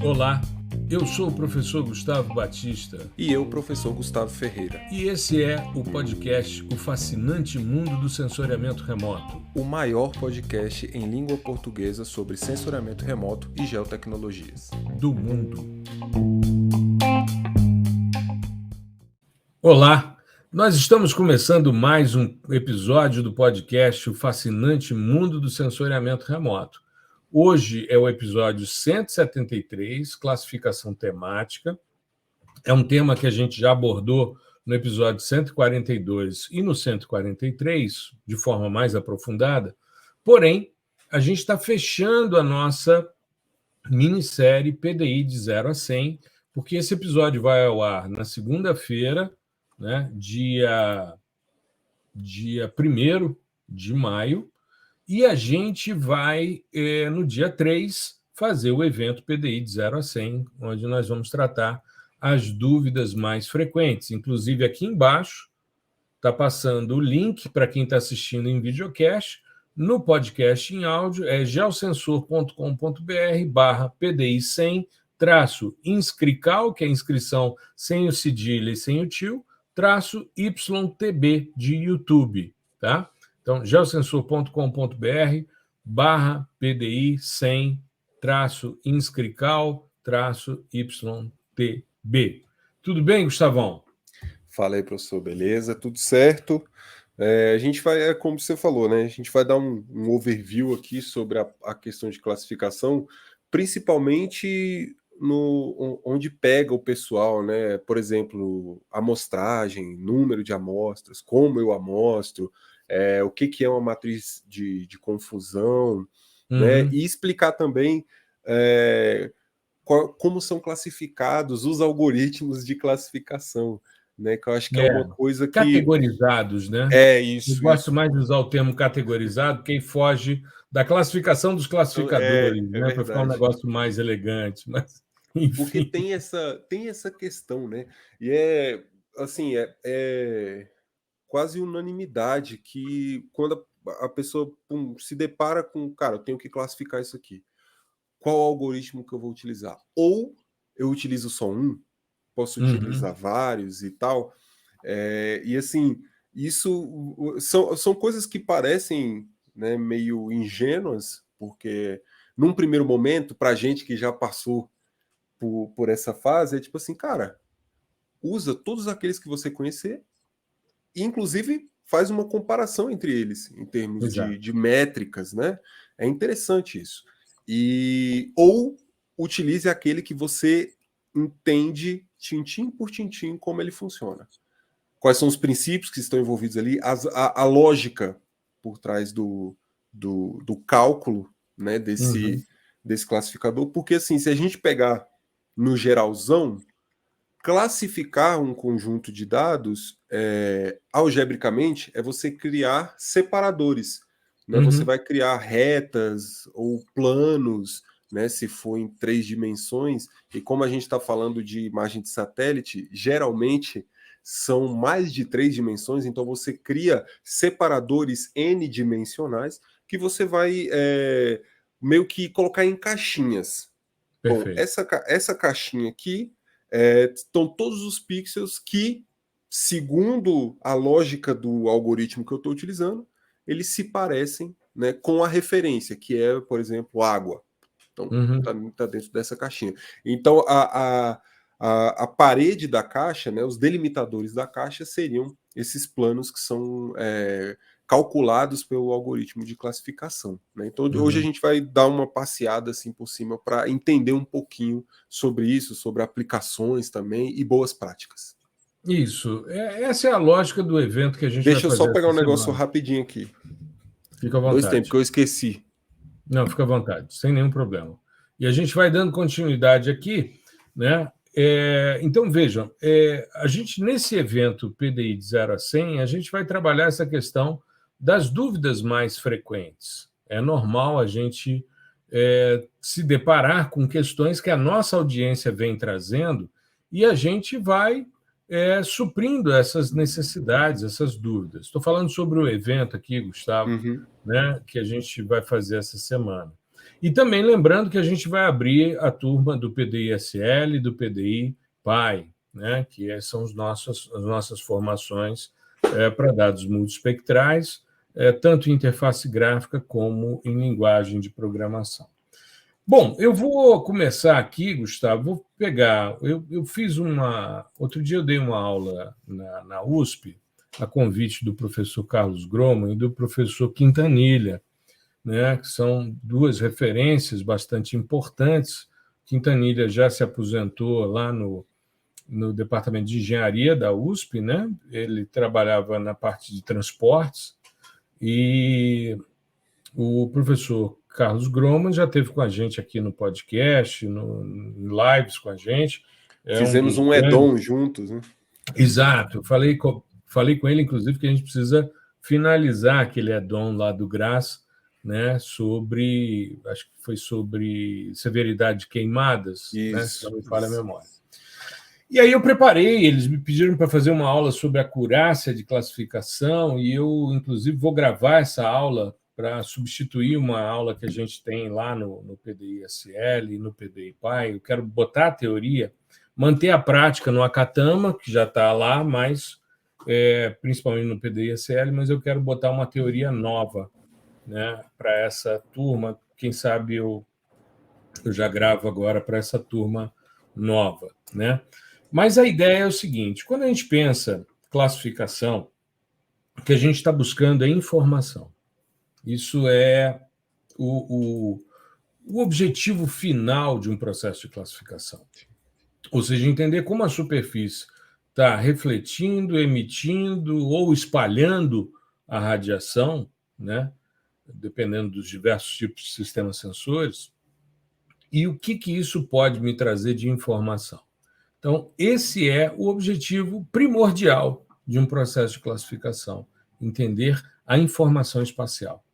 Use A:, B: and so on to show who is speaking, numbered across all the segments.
A: Olá, eu sou o professor Gustavo Batista
B: E eu, professor Gustavo Ferreira.
A: e esse é o podcast O Fascinante Mundo do Sensoriamento Remoto.
B: O maior podcast em língua portuguesa sobre sensoriamento remoto e geotecnologias.
A: Do mundo. Olá, nós estamos começando mais um episódio do podcast O Fascinante Mundo do Sensoriamento Remoto. Hoje é o episódio 173, classificação temática. É um tema que a gente já abordou no episódio 142 e no 143, de forma mais aprofundada. Porém, a gente está fechando a nossa minissérie PDI de 0 a 100, porque esse episódio vai ao ar na segunda-feira, né, dia 1º de maio, e a gente vai, no dia 3, fazer o evento PDI de 0 a 100, onde nós vamos tratar as dúvidas mais frequentes. Inclusive, aqui embaixo está passando o link para quem está assistindo em videocast. No podcast em áudio é geosensor.com.br/PDI100-inscrical, que é a inscrição sem o cedilha e sem o tio, -YTB de YouTube, tá? Então, geosensor.com.br/PDI100-inscrical-YTB. Tudo bem, Gustavão?
B: Fala aí, professor, beleza? Tudo certo? A gente vai, como você falou, né? A gente vai dar um overview aqui sobre a questão de classificação, principalmente onde pega o pessoal, né? Por exemplo, amostragem, número de amostras, como eu amostro, o que é uma matriz de confusão, né? E explicar também como são classificados os algoritmos de classificação, né? Que eu acho que é uma coisa que...
A: Categorizados, né? Eu
B: Isso.
A: gosto mais de usar o termo categorizado, porque foge da classificação dos classificadores, né? Para ficar um negócio mais elegante, mas enfim.
B: Porque tem essa questão, né? E assim, é quase unanimidade que quando a pessoa se depara com, cara, eu tenho que classificar isso aqui. Qual algoritmo que eu vou utilizar? Ou eu utilizo só um, posso utilizar vários e tal. E assim, isso são coisas que parecem, né, meio ingênuas, porque num primeiro momento, para gente que já passou por essa fase, é tipo assim, cara, usa todos aqueles que você conhecer e, inclusive, faz uma comparação entre eles, em termos de métricas, né? É interessante isso. Ou utilize aquele que você entende, tintim por tintim, como ele funciona. Quais são os princípios que estão envolvidos ali, a lógica por trás do cálculo, né, desse classificador. Porque, assim, se a gente pegar no geralzão, classificar um conjunto de dados algebricamente é você criar separadores, né? Você vai criar retas ou planos, né? Se for em 3 dimensões, e como a gente está falando de imagem de satélite, geralmente são mais de 3 dimensões, então você cria separadores n-dimensionais que você vai meio que colocar em caixinhas.
A: Perfeito.
B: Bom, essa caixinha aqui estão todos os pixels que, segundo a lógica do algoritmo que eu estou utilizando, eles se parecem, né, com a referência, que é, por exemplo, água. Então, tá dentro dessa caixinha. Então, a parede da caixa, né, os delimitadores da caixa seriam esses planos que são calculados pelo algoritmo de classificação, né? Então, hoje a gente vai dar uma passeada assim por cima para entender um pouquinho sobre isso, sobre aplicações também e boas práticas.
A: Isso. Essa é a lógica do evento que a gente vai fazer.
B: Deixa eu só pegar um negócio
A: semana.
B: rapidinho aqui.
A: Fica à vontade.
B: 2 tempos, que eu esqueci.
A: Não, fica à vontade, sem nenhum problema. E a gente vai dando continuidade aqui, né? Então, vejam, a gente, nesse evento PDI de 0 a 100, a gente vai trabalhar essa questão das dúvidas mais frequentes. É normal a gente se deparar com questões que a nossa audiência vem trazendo e a gente vai suprindo essas necessidades, essas dúvidas. Estou falando sobre o evento aqui, Gustavo, né, que a gente vai fazer essa semana. E também lembrando que a gente vai abrir a turma do PDI-SL e do PDI-PAI, né, que são as nossas formações para dados multiespectrais, tanto em interface gráfica como em linguagem de programação. Bom, eu vou começar aqui, Gustavo, vou pegar... Eu fiz uma... Outro dia eu dei uma aula na USP, a convite do professor Carlos Groman e do professor Quintanilha, né, que são duas referências bastante importantes. Quintanilha já se aposentou lá no Departamento de Engenharia da USP, né? Ele trabalhava na parte de transportes, e o professor Carlos Groman já esteve com a gente aqui no podcast, em lives com a gente.
B: Fizemos um EDOM juntos, né?
A: Exato. Falei com ele, inclusive, que a gente precisa finalizar aquele EDOM lá do GRAS, né, acho que foi sobre severidade de queimadas, né, se não me falha a memória. E aí eu preparei, eles me pediram para fazer uma aula sobre acurácia de classificação, e eu, inclusive, vou gravar essa aula para substituir uma aula que a gente tem lá no PDI-SL e no PDI-PAI. Eu quero botar a teoria, manter a prática no Akatama, que já está lá, mas principalmente no PDI-SL, mas eu quero botar uma teoria nova, né, para essa turma. Quem sabe eu já gravo agora para essa turma nova, né? Mas a ideia é o seguinte: quando a gente pensa classificação, o que a gente está buscando é informação. Isso é o objetivo final de um processo de classificação. Ou seja, entender como a superfície está refletindo, emitindo ou espalhando a radiação, né, dependendo dos diversos tipos de sistemas sensores, e o que isso pode me trazer de informação. Então, esse é o objetivo primordial de um processo de classificação: entender a informação espacial.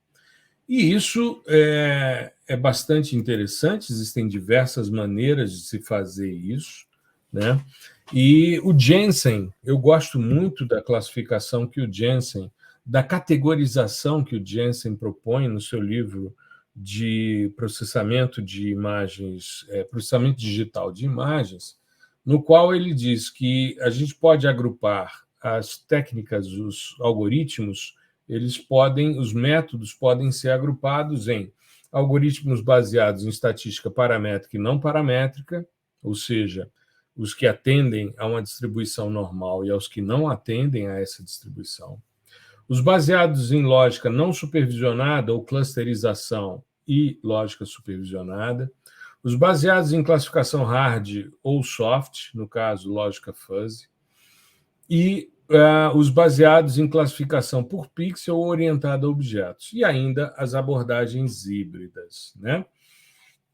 A: E isso é bastante interessante, existem diversas maneiras de se fazer isso, né? E o Jensen, eu gosto muito da classificação que o Jensen, da categorização que o Jensen propõe no seu livro de processamento de imagens, processamento digital de imagens, no qual ele diz que a gente pode agrupar as técnicas, os algoritmos, os métodos podem ser agrupados em algoritmos baseados em estatística paramétrica e não paramétrica, ou seja, os que atendem a uma distribuição normal e aos que não atendem a essa distribuição. Os baseados em lógica não supervisionada ou clusterização e lógica supervisionada. Os baseados em classificação hard ou soft, no caso, lógica fuzzy. E os baseados em classificação por pixel orientada a objetos. E ainda as abordagens híbridas, né?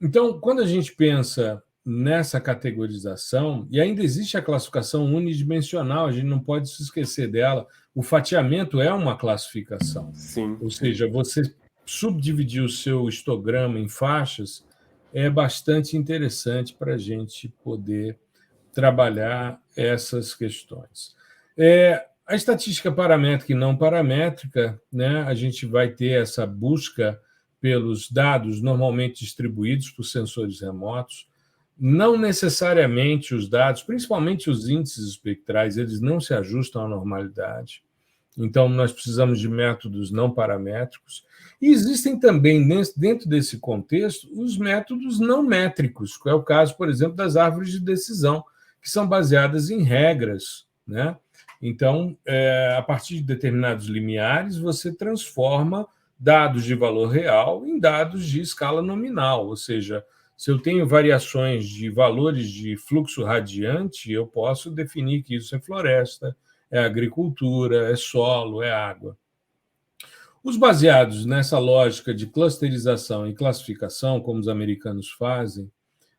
A: Então, quando a gente pensa nessa categorização, e ainda existe a classificação unidimensional, a gente não pode se esquecer dela. O fatiamento é uma classificação.
B: Sim.
A: Ou seja, você subdividir o seu histograma em faixas é bastante interessante para a gente poder trabalhar essas questões. A estatística paramétrica e não paramétrica, né, a gente vai ter essa busca pelos dados normalmente distribuídos por sensores remotos. Não necessariamente os dados, principalmente os índices espectrais, eles não se ajustam à normalidade. Então, nós precisamos de métodos não paramétricos. E existem também, dentro desse contexto, os métodos não métricos, que é o caso, por exemplo, das árvores de decisão, que são baseadas em regras, né? Então, a partir de determinados limiares, você transforma dados de valor real em dados de escala nominal, ou seja, se eu tenho variações de valores de fluxo radiante, eu posso definir que isso é floresta, é agricultura, é solo, é água. Os baseados nessa lógica de clusterização e classificação, como os americanos fazem,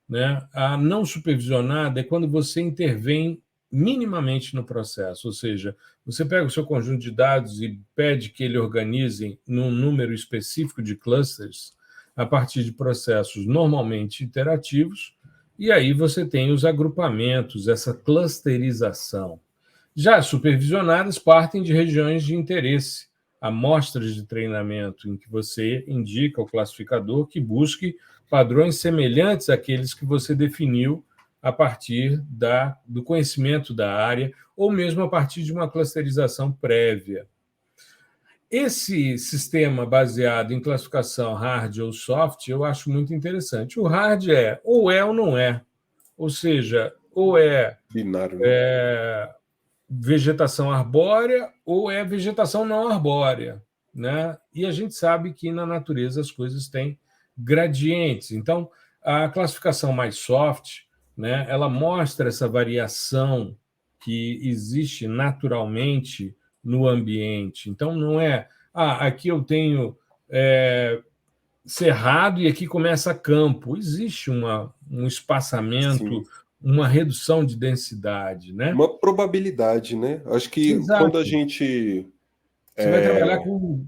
A: né, a não supervisionada é quando você intervém minimamente no processo, ou seja, você pega o seu conjunto de dados e pede que ele organize num número específico de clusters a partir de processos normalmente iterativos, e aí você tem os agrupamentos, essa clusterização. Já as supervisionadas partem de regiões de interesse, amostras de treinamento em que você indica ao classificador que busque padrões semelhantes àqueles que você definiu a partir do conhecimento da área ou mesmo a partir de uma clusterização prévia. Esse sistema baseado em classificação hard ou soft eu acho muito interessante. O hard ou não é, ou seja, ou
B: binário, né?
A: Vegetação arbórea ou vegetação não arbórea, né? E a gente sabe que na natureza as coisas têm gradientes. Então, a classificação mais soft, né, ela mostra essa variação que existe naturalmente no ambiente. Então, não é, aqui eu tenho cerrado e aqui começa campo. Existe um espaçamento,
B: Sim.
A: uma redução de densidade, né?
B: Uma probabilidade, né? Acho que quando a
A: Exato.
B: gente...
A: Você vai trabalhar com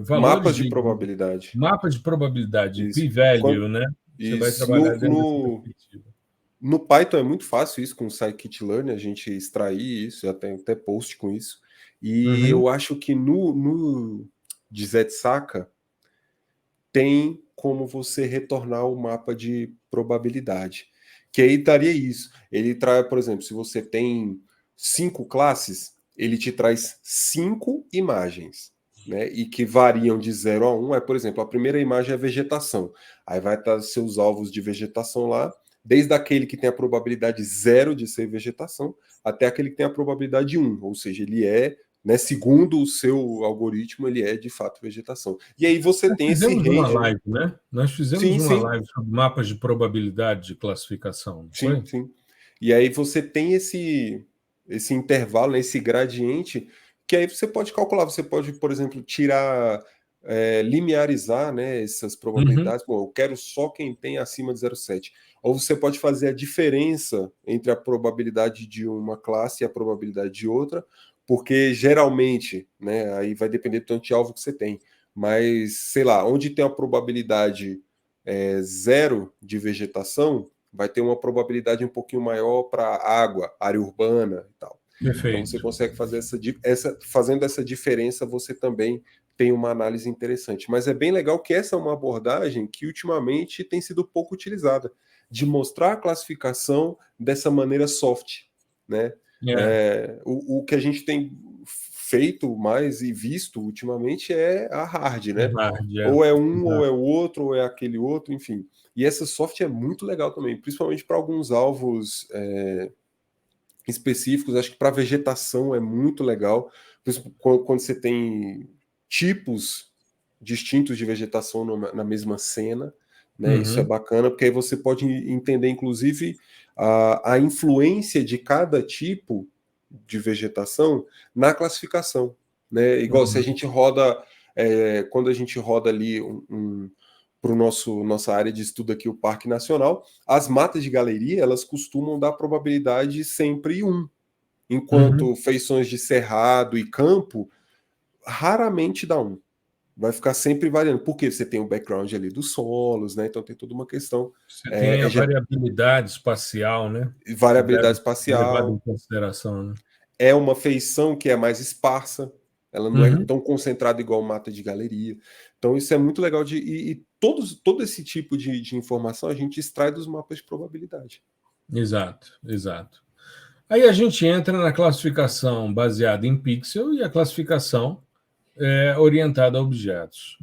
A: valores
B: mapas de probabilidade.
A: mapa de probabilidade,
B: Isso.
A: p-value, né? Você vai
B: Isso.
A: trabalhar dentro dessa perspectiva.
B: No Python é muito fácil isso, com o scikit-learn, a gente extrair isso, já tem até post com isso. E eu acho que no DZ-Saka tem como você retornar o mapa de probabilidade. Que aí daria isso. Ele traz, por exemplo, se você tem 5 classes, ele te traz 5 imagens, né? E que variam de 0 a 1. Por exemplo, a primeira imagem é vegetação. Aí vai estar seus alvos de vegetação lá, desde aquele que tem a probabilidade 0 de ser vegetação, até aquele que tem a probabilidade 1. Ou seja, ele né, segundo o seu algoritmo, ele é de fato vegetação. E aí você tem esse range.
A: Uma live, né? Nós fizemos uma live sobre mapas de probabilidade de classificação, não foi?
B: Sim. E aí você tem esse intervalo, né, esse gradiente, que aí você pode calcular. Você pode, por exemplo, tirar, linearizar, né, essas probabilidades. Bom, eu quero só quem tem acima de 0,7. Ou você pode fazer a diferença entre a probabilidade de uma classe e a probabilidade de outra, porque geralmente, né, aí vai depender do tanto de alvo que você tem. Mas, sei lá, onde tem a probabilidade 0 de vegetação, vai ter uma probabilidade um pouquinho maior para água, área urbana e tal.
A: Perfeito.
B: Então você consegue fazer fazendo essa diferença, você também tem uma análise interessante. Mas é bem legal que essa é uma abordagem que ultimamente tem sido pouco utilizada, de mostrar a classificação dessa maneira soft, né? O que a gente tem feito mais e visto ultimamente é a hard, né? Ou é um, ou é o outro, ou é aquele outro, enfim. E essa soft é muito legal também, principalmente para alguns alvos específicos. Acho que para vegetação é muito legal, quando você tem tipos distintos de vegetação na mesma cena, né? Isso é bacana, porque aí você pode entender, inclusive, a influência de cada tipo de vegetação na classificação, né? Igual se a gente roda, quando a gente roda ali para nossa área de estudo aqui, o Parque Nacional, as matas de galeria, elas costumam dar probabilidade sempre 1, enquanto feições de cerrado e campo raramente dá 1. Vai ficar sempre variando, porque você tem o background ali dos solos, né? Então tem toda uma questão.
A: Você tem a variabilidade espacial, né?
B: Variabilidade espacial.
A: Levado em consideração, né?
B: É uma feição que é mais esparsa, ela não é tão concentrada igual mata de galeria. Então isso é muito legal e todo esse tipo de informação a gente extrai dos mapas de probabilidade.
A: Exato. Aí a gente entra na classificação baseada em pixel e a classificação orientada a objetos.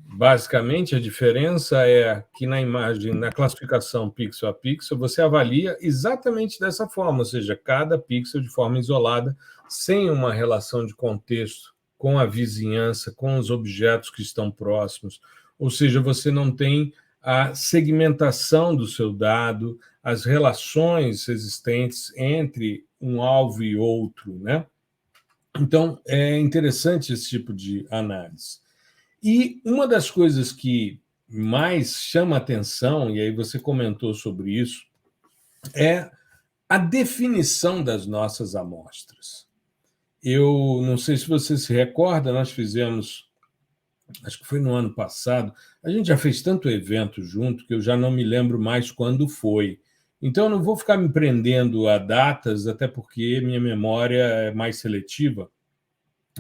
A: Basicamente, a diferença é que na imagem, na classificação pixel a pixel, você avalia exatamente dessa forma, ou seja, cada pixel de forma isolada, sem uma relação de contexto com a vizinhança, com os objetos que estão próximos. Ou seja, você não tem a segmentação do seu dado, as relações existentes entre um alvo e outro, né? Então, é interessante esse tipo de análise. E uma das coisas que mais chama atenção, e aí você comentou sobre isso, é a definição das nossas amostras. Eu não sei se você se recorda, nós fizemos, acho que foi no ano passado, a gente já fez tanto evento junto que eu já não me lembro mais quando foi. Então, eu não vou ficar me prendendo a datas, até porque minha memória é mais seletiva.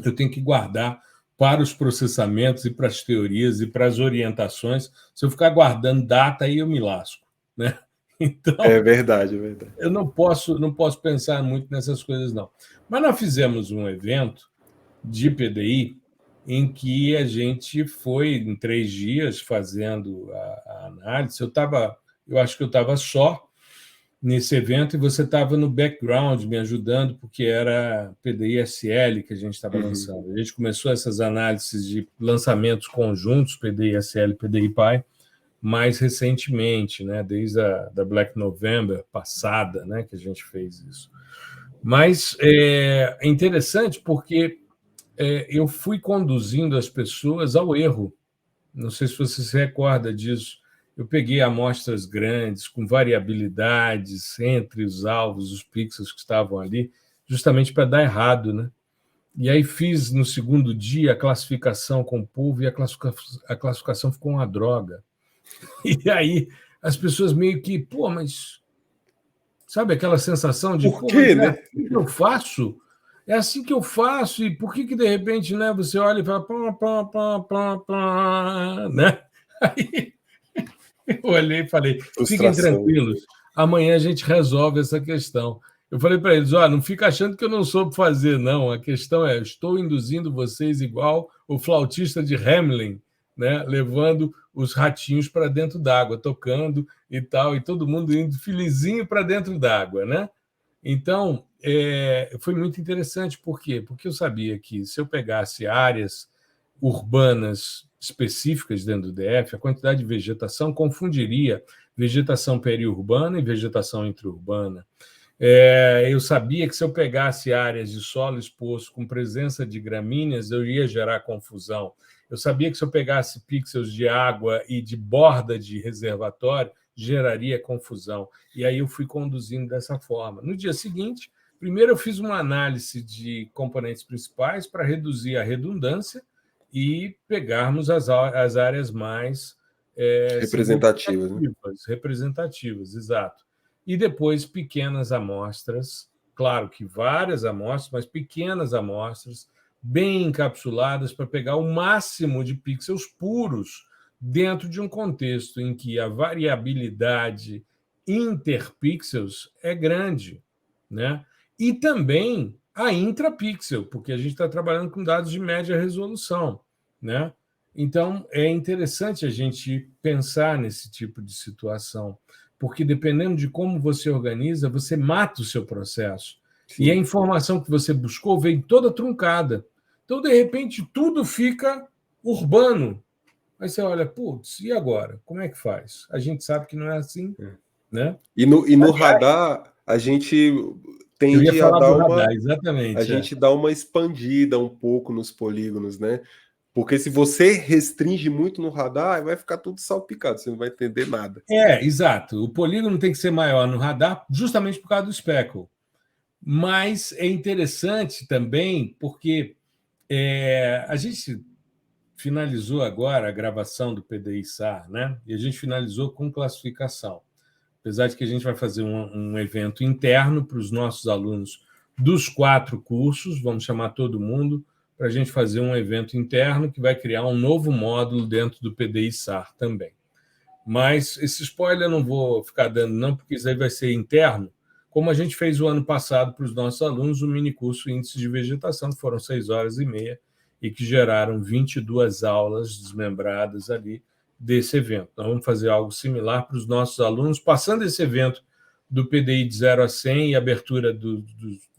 A: Eu tenho que guardar para os processamentos e para as teorias e para as orientações. Se eu ficar guardando data, aí eu me lasco, né? Então,
B: é verdade, é verdade.
A: eu não posso pensar muito nessas coisas, não. Mas nós fizemos um evento de PDI em que a gente foi em 3 dias fazendo a análise. Eu acho que eu estava só nesse evento e você estava no background me ajudando, porque era PDI-SL que a gente estava lançando. A gente começou essas análises de lançamentos conjuntos, PDI-SL e PDI-PI, mais recentemente, né, desde a da Black November passada, né, que a gente fez isso. Mas é interessante porque eu fui conduzindo as pessoas ao erro. Não sei se você se recorda disso. Eu peguei amostras grandes, com variabilidades entre os alvos, os pixels que estavam ali, justamente para dar errado, né? E aí fiz, no segundo dia, a classificação com o povo e a classificação ficou uma droga. E aí as pessoas meio que, pô, mas... Sabe aquela sensação de,
B: Por
A: pô, mas
B: quê,
A: é
B: né?
A: assim que eu faço? É assim que eu faço, e por que de repente, né, você olha e fala, né? Aí eu olhei e falei, fiquem
B: Frustração.
A: tranquilos, amanhã a gente resolve essa questão. Eu falei para eles, não fica achando que eu não soube fazer, não. A questão é, estou induzindo vocês igual o flautista de Hamelin, né, levando os ratinhos para dentro d'água, tocando e tal, e todo mundo indo felizinho para dentro d'água, né? Então, foi muito interessante. Por quê? Porque eu sabia que se eu pegasse áreas urbanas específicas dentro do DF, a quantidade de vegetação confundiria vegetação periurbana e vegetação intraurbana. Eu sabia que se eu pegasse áreas de solo exposto com presença de gramíneas, eu ia gerar confusão. Eu sabia que se eu pegasse pixels de água e de borda de reservatório, geraria confusão. E aí eu fui conduzindo dessa forma. No dia seguinte, primeiro eu fiz uma análise de componentes principais para reduzir a redundância e pegarmos as áreas mais
B: Representativas, né?
A: representativas, exato. E depois pequenas amostras, claro que várias amostras, mas pequenas amostras, bem encapsuladas para pegar o máximo de pixels puros dentro de um contexto em que a variabilidade interpixels é grande, né? E também a intrapixel, porque a gente está trabalhando com dados de média resolução, né? Então, é interessante a gente pensar nesse tipo de situação, porque dependendo de como você organiza, você mata o seu processo. Sim. E a informação que você buscou vem toda truncada. Então, de repente, tudo fica urbano. Aí você olha, putz, e agora? Como é que faz? A gente sabe que não é assim, né?
B: E no radar, a gente
A: Eu ia
B: tende a
A: falar
B: dar
A: do radar,
B: uma... A
A: exatamente.
B: gente dá uma expandida um pouco nos polígonos, né? Porque se você restringe muito no radar, vai ficar tudo salpicado, você não vai entender nada.
A: Exato. O polígono tem que ser maior no radar justamente por causa do speckle. Mas é interessante também porque a gente finalizou agora a gravação do PDI-SAR, né? E a gente finalizou com classificação. Apesar de que a gente vai fazer um evento interno para os nossos alunos dos 4 cursos, vamos chamar todo mundo para a gente fazer um evento interno que vai criar um novo módulo dentro do PDI-SAR também. Mas esse spoiler eu não vou ficar dando, não, porque isso aí vai ser interno, como a gente fez o ano passado para os nossos alunos, o mini curso Índice de Vegetação, que foram 6 horas e meia, e que geraram 22 aulas desmembradas ali desse evento. Nós vamos fazer algo similar para os nossos alunos, passando esse evento do PDI de 0 a 100 e abertura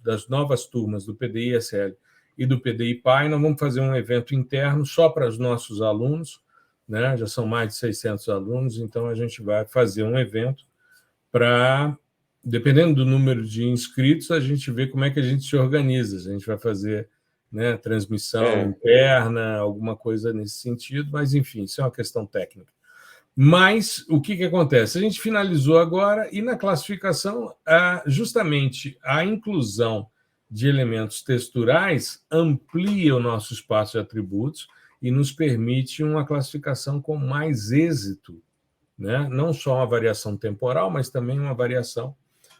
A: das novas turmas do PDI-SL e do PDI-PAI, nós vamos fazer um evento interno só para os nossos alunos, né? Já são mais de 600 alunos, então a gente vai fazer um evento para, dependendo do número de inscritos, a gente vê como é que a gente se organiza. A gente vai fazer, né, transmissão interna, alguma coisa nesse sentido, mas, enfim, isso é uma questão técnica. Mas o que acontece? A gente finalizou agora e, na classificação, justamente a inclusão de elementos texturais amplia o nosso espaço de atributos e nos permite uma classificação com mais êxito, né? Não só uma variação temporal, mas também uma variação,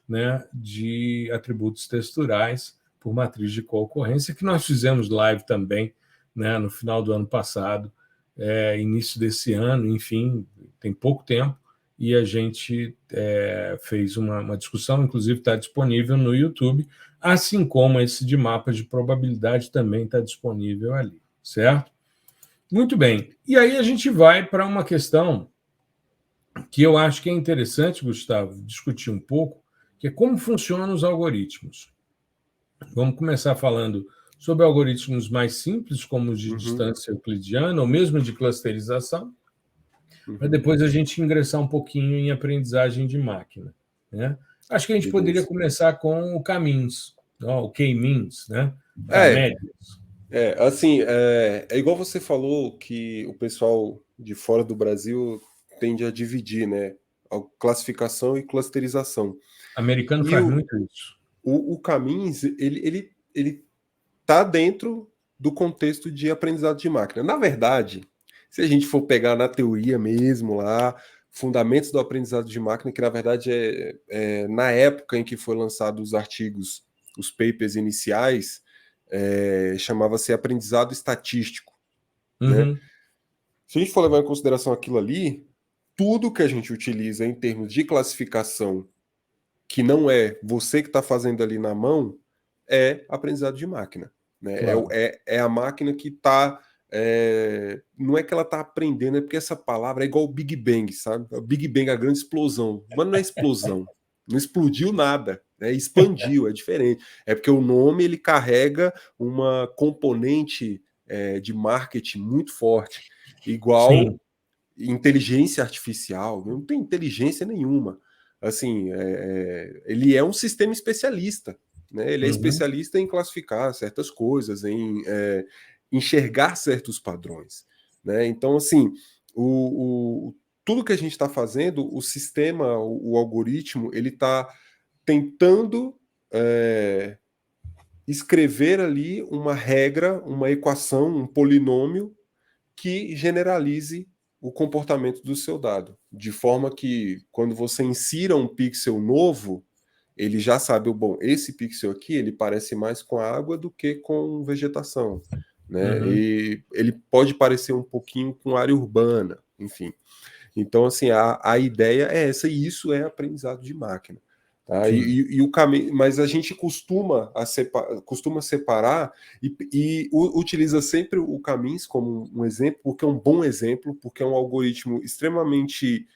A: né, de atributos texturais por matriz de concorrência, que nós fizemos live também né, no final do ano passado, início desse ano, enfim, tem pouco tempo, e a gente fez uma discussão, inclusive está disponível no YouTube, assim como esse de mapas de probabilidade também está disponível ali, certo? Muito bem. E aí a gente vai para uma questão que eu acho que é interessante, Gustavo, discutir um pouco, que é como funcionam os algoritmos. Vamos começar falando sobre algoritmos mais simples, como os de distância euclidiana, ou mesmo de clusterização, para depois a gente ingressar um pouquinho em aprendizagem de máquina, né? Acho que a gente poderia começar com o K-means, o K-means, né? Médias.
B: Assim, é igual você falou que o pessoal de fora do Brasil tende a dividir, né? A classificação e clusterização.
A: Americano faz muito isso.
B: O K-means, ele está dentro do contexto de aprendizado de máquina. Na verdade, se a gente for pegar na teoria mesmo lá, fundamentos do aprendizado de máquina, que na verdade na época em que foi lançado os artigos, os papers iniciais, chamava-se aprendizado estatístico, né? Se a gente for levar em consideração aquilo ali, tudo que a gente utiliza em termos de classificação, que não é você que está fazendo ali na mão, é aprendizado de máquina, né?
A: Claro.
B: É a máquina que está... não é que ela está aprendendo, é porque essa palavra é igual o Big Bang, sabe? O Big Bang, a grande explosão. Mas não é explosão. Não explodiu nada, né? Expandiu, é diferente. É porque o nome ele carrega uma componente de marketing muito forte. Igual
A: Sim.
B: inteligência artificial. Não tem inteligência nenhuma. Assim, ele é um sistema especialista, né? Ele é especialista em classificar certas coisas, em enxergar certos padrões, né? Então, assim, tudo que a gente está fazendo, o sistema, o algoritmo, ele está tentando escrever ali uma regra, uma equação, um polinômio que generalize o comportamento do seu dado, de forma que quando você insira um pixel novo, ele já sabe, bom, esse pixel aqui, ele parece mais com água do que com vegetação, né? E ele pode parecer um pouquinho com área urbana, enfim. Então, assim, a ideia é essa, e isso é aprendizado de máquina. Tá? E o caminho, mas a gente costuma separar e utiliza sempre o K-means como um exemplo, porque é um bom exemplo, porque é um algoritmo extremamente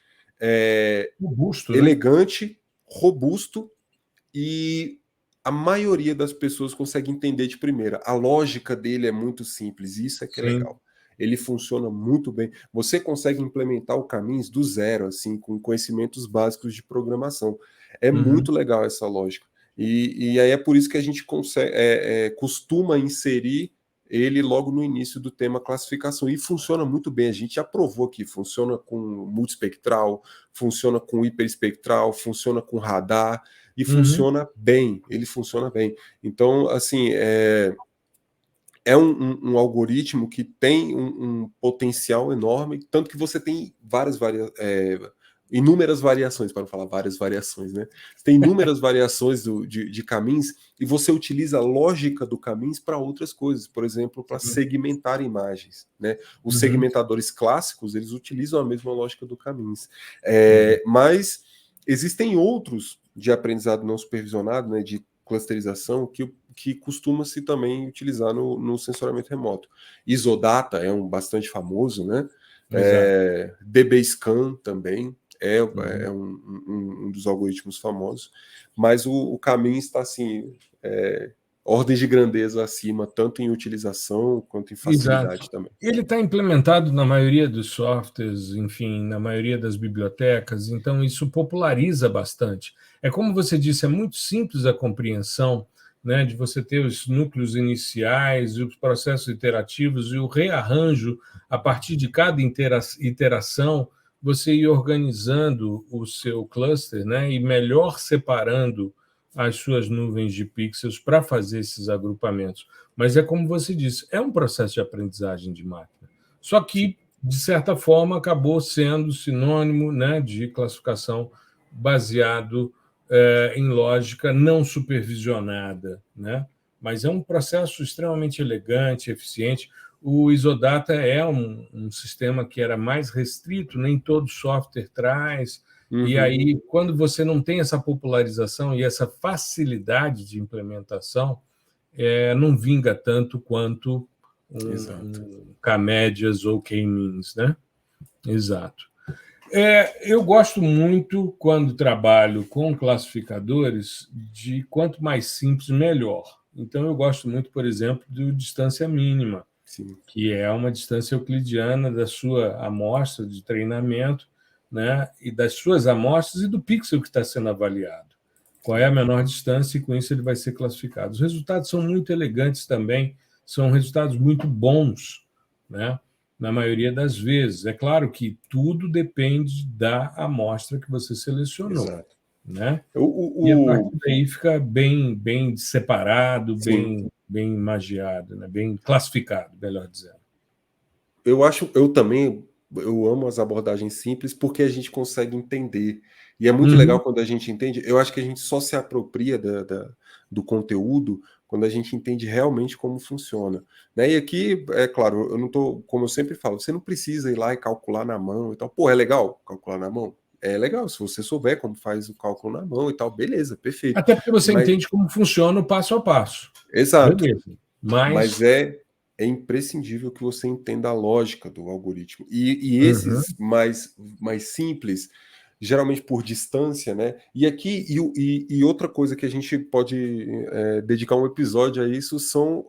A: robusto,
B: elegante, né? Robusto, e a maioria das pessoas consegue entender de primeira. A lógica dele é muito simples, isso é que é legal. Ele funciona muito bem. Você consegue implementar o K-means do zero, assim, com conhecimentos básicos de programação. É muito legal essa lógica. E aí é por isso que a gente costuma inserir ele logo no início do tema classificação. E funciona muito bem. A gente já provou que funciona com multispectral, funciona com hiperespectral, funciona com radar, e funciona bem. Ele funciona bem. Então, assim, é um algoritmo que tem um potencial enorme, tanto que você tem inúmeras variações, para não falar várias variações, né? Você tem inúmeras variações de K-means, e você utiliza a lógica do K-means para outras coisas, por exemplo, para segmentar imagens, né? Os segmentadores clássicos, eles utilizam a mesma lógica do K-means. Mas existem outros de aprendizado não supervisionado, né, de clusterização, que costuma-se também utilizar no sensoriamento remoto. Isodata é bastante famoso, né? DBScan também é um dos algoritmos famosos, mas o caminho está assim, ordens de grandeza acima, tanto em utilização quanto em facilidade também.
A: Ele está implementado na maioria dos softwares, enfim, na maioria das bibliotecas, então isso populariza bastante. É como você disse, é muito simples a compreensão, né, de você ter os núcleos iniciais, os processos iterativos e o rearranjo a partir de cada iteração, você ir organizando o seu cluster, né, e melhor separando as suas nuvens de pixels para fazer esses agrupamentos. Mas é como você disse, é um processo de aprendizagem de máquina. Só que, de certa forma, acabou sendo sinônimo, né, de classificação baseado em lógica não supervisionada, né? Mas é um processo extremamente elegante, eficiente. o Isodata é um sistema que era mais restrito, nem todo software traz, e aí, quando você não tem essa popularização e essa facilidade de implementação, não vinga tanto quanto um K-médias ou K-means, né? Exato. Eu gosto muito, quando trabalho com classificadores, de quanto mais simples, melhor. Então, eu gosto muito, por exemplo, do distância mínima,
B: Sim.
A: que é uma distância euclidiana da sua amostra de treinamento, né, e das suas amostras e do pixel que está sendo avaliado. Qual é a menor distância, e com isso ele vai ser classificado. Os resultados são muito elegantes também, são resultados muito bons, né, na maioria das vezes. É claro que tudo depende da amostra que você selecionou.
B: Exato.
A: Né? E a partir daí fica bem separado, bem magiado, né? Bem classificado, melhor dizendo.
B: Eu amo as abordagens simples porque a gente consegue entender. E é muito legal quando a gente entende. Eu acho que a gente só se apropria do conteúdo quando a gente entende realmente como funciona. Né? E aqui, é claro, eu não tô, como eu sempre falo, você não precisa ir lá e calcular na mão e tal. Pô, é legal calcular na mão? É legal, se você souber como faz o cálculo na mão e tal, beleza, perfeito.
A: Até porque você entende como funciona o passo a passo.
B: Exato.
A: Beleza.
B: Mas é imprescindível que você entenda a lógica do algoritmo. E esses mais simples, geralmente por distância, né? E aqui, e outra coisa que a gente pode dedicar um episódio a isso são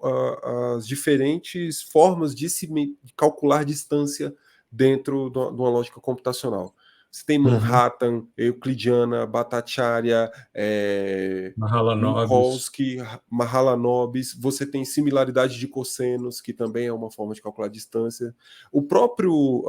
B: as diferentes formas de se calcular distância dentro de uma lógica computacional. Você tem Manhattan, Euclidiana, Bhattacharya, Minkowski, Mahalanobis. Você tem similaridade de cossenos, que também é uma forma de calcular distância. O próprio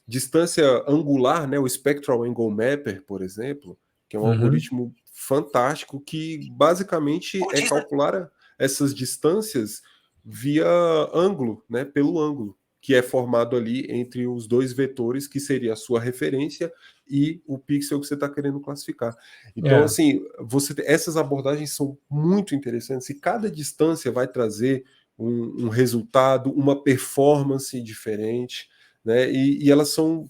B: distância angular, né, o Spectral Angle Mapper, por exemplo, que é um algoritmo fantástico que basicamente calcular essas distâncias via ângulo, né, pelo ângulo, que é formado ali entre os dois vetores, que seria a sua referência e o pixel que você está querendo classificar. Então, assim, essas abordagens são muito interessantes e cada distância vai trazer um resultado, uma performance diferente, né? E elas são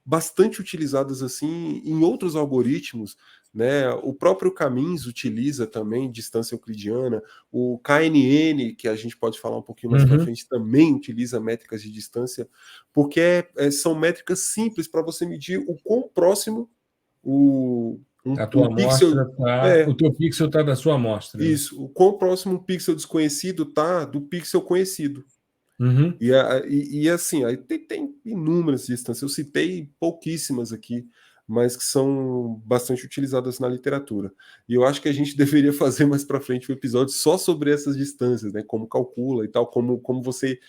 B: bastante utilizadas assim em outros algoritmos, né? O próprio Caminhos utiliza também distância euclidiana, o KNN, que a gente pode falar um pouquinho mais para frente, também utiliza métricas de distância, porque são métricas simples para você medir o quão próximo
A: a tua amostra está. O teu pixel está da sua amostra.
B: Isso, o quão próximo um pixel desconhecido está do pixel conhecido. E assim, aí tem inúmeras distâncias. Eu citei pouquíssimas aqui, mas que são bastante utilizadas na literatura. E eu acho que a gente deveria fazer mais para frente um episódio só sobre essas distâncias, né? Como calcula e tal, como você.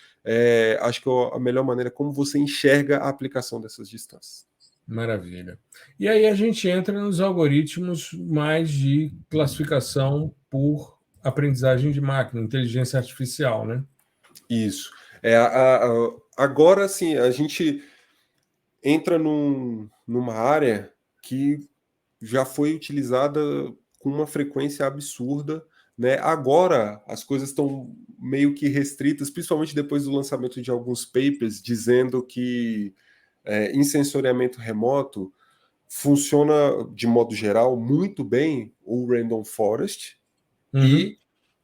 B: Acho que a melhor maneira é como você enxerga a aplicação dessas distâncias.
A: Maravilha. E aí a gente entra nos algoritmos mais de classificação por aprendizagem de máquina, inteligência artificial, né?
B: Isso. Agora, sim, a gente entra numa área que já foi utilizada com uma frequência absurda, né? Agora as coisas estão meio que restritas, principalmente depois do lançamento de alguns papers dizendo que em sensoriamento remoto funciona de modo geral muito bem o Random Forest e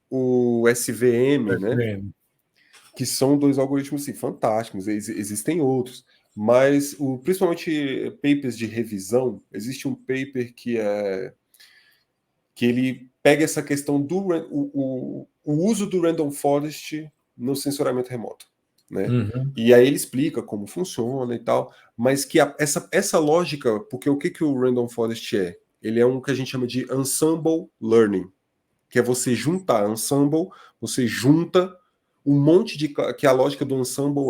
B: o SVM, né? Que são dois algoritmos assim, fantásticos. Existem outros, mas principalmente papers de revisão. Existe um paper que ele pega essa questão do o uso do Random Forest no sensoriamento remoto, né? E aí ele explica como funciona e tal, mas que essa lógica, porque o que o Random Forest é? Ele é um que a gente chama de ensemble learning, que é você juntar ensemble, você junta um monte de. Que a lógica do ensemble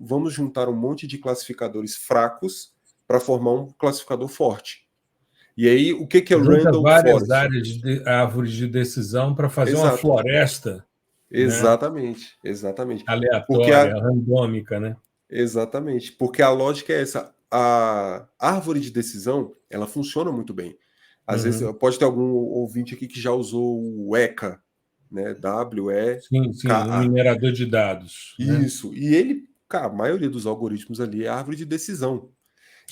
B: vamos juntar um monte de classificadores fracos para formar um classificador forte. E aí, o que é Random
A: várias
B: Forest?
A: áreas de árvores de decisão para fazer uma
B: Exato.
A: floresta.
B: Exatamente,
A: né?
B: Exatamente.
A: Aleatória, randômica, né?
B: Exatamente. Porque a lógica é essa. A árvore de decisão, ela funciona muito bem. Às vezes, pode ter algum ouvinte aqui que já usou o ECA, né?
A: Sim, um
B: WEKA.
A: minerador de dados, né?
B: Isso. E ele, cara, a maioria dos algoritmos ali é árvore de decisão.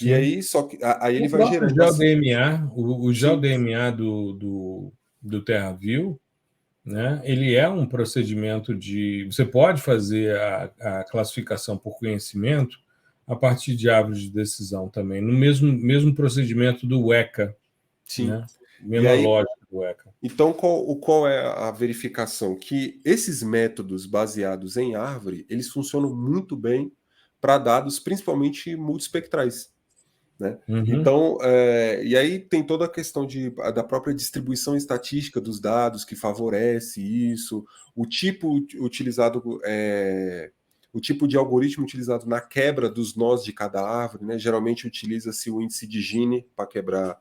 B: E
A: Sim.
B: aí, só que aí ele
A: O
B: vai
A: próprio
B: gerando assim.
A: GeoDMA, o
B: Sim,
A: GeoDMA do TerraView, né? Ele é um procedimento de. Você pode fazer a classificação por conhecimento a partir de árvores de decisão também, no mesmo procedimento do WECA,
B: sim.
A: né?
B: E
A: Mesma
B: aí,
A: lógica do WECA.
B: então, qual é a verificação? Que esses métodos baseados em árvore, eles funcionam muito bem para dados, principalmente multiespectrais. Né?
A: Uhum,
B: Então, e aí tem toda a questão da própria distribuição estatística dos dados que favorece isso, o tipo utilizado, o tipo de algoritmo utilizado na quebra dos nós de cada árvore, né? Geralmente utiliza-se o índice de Gini para quebrar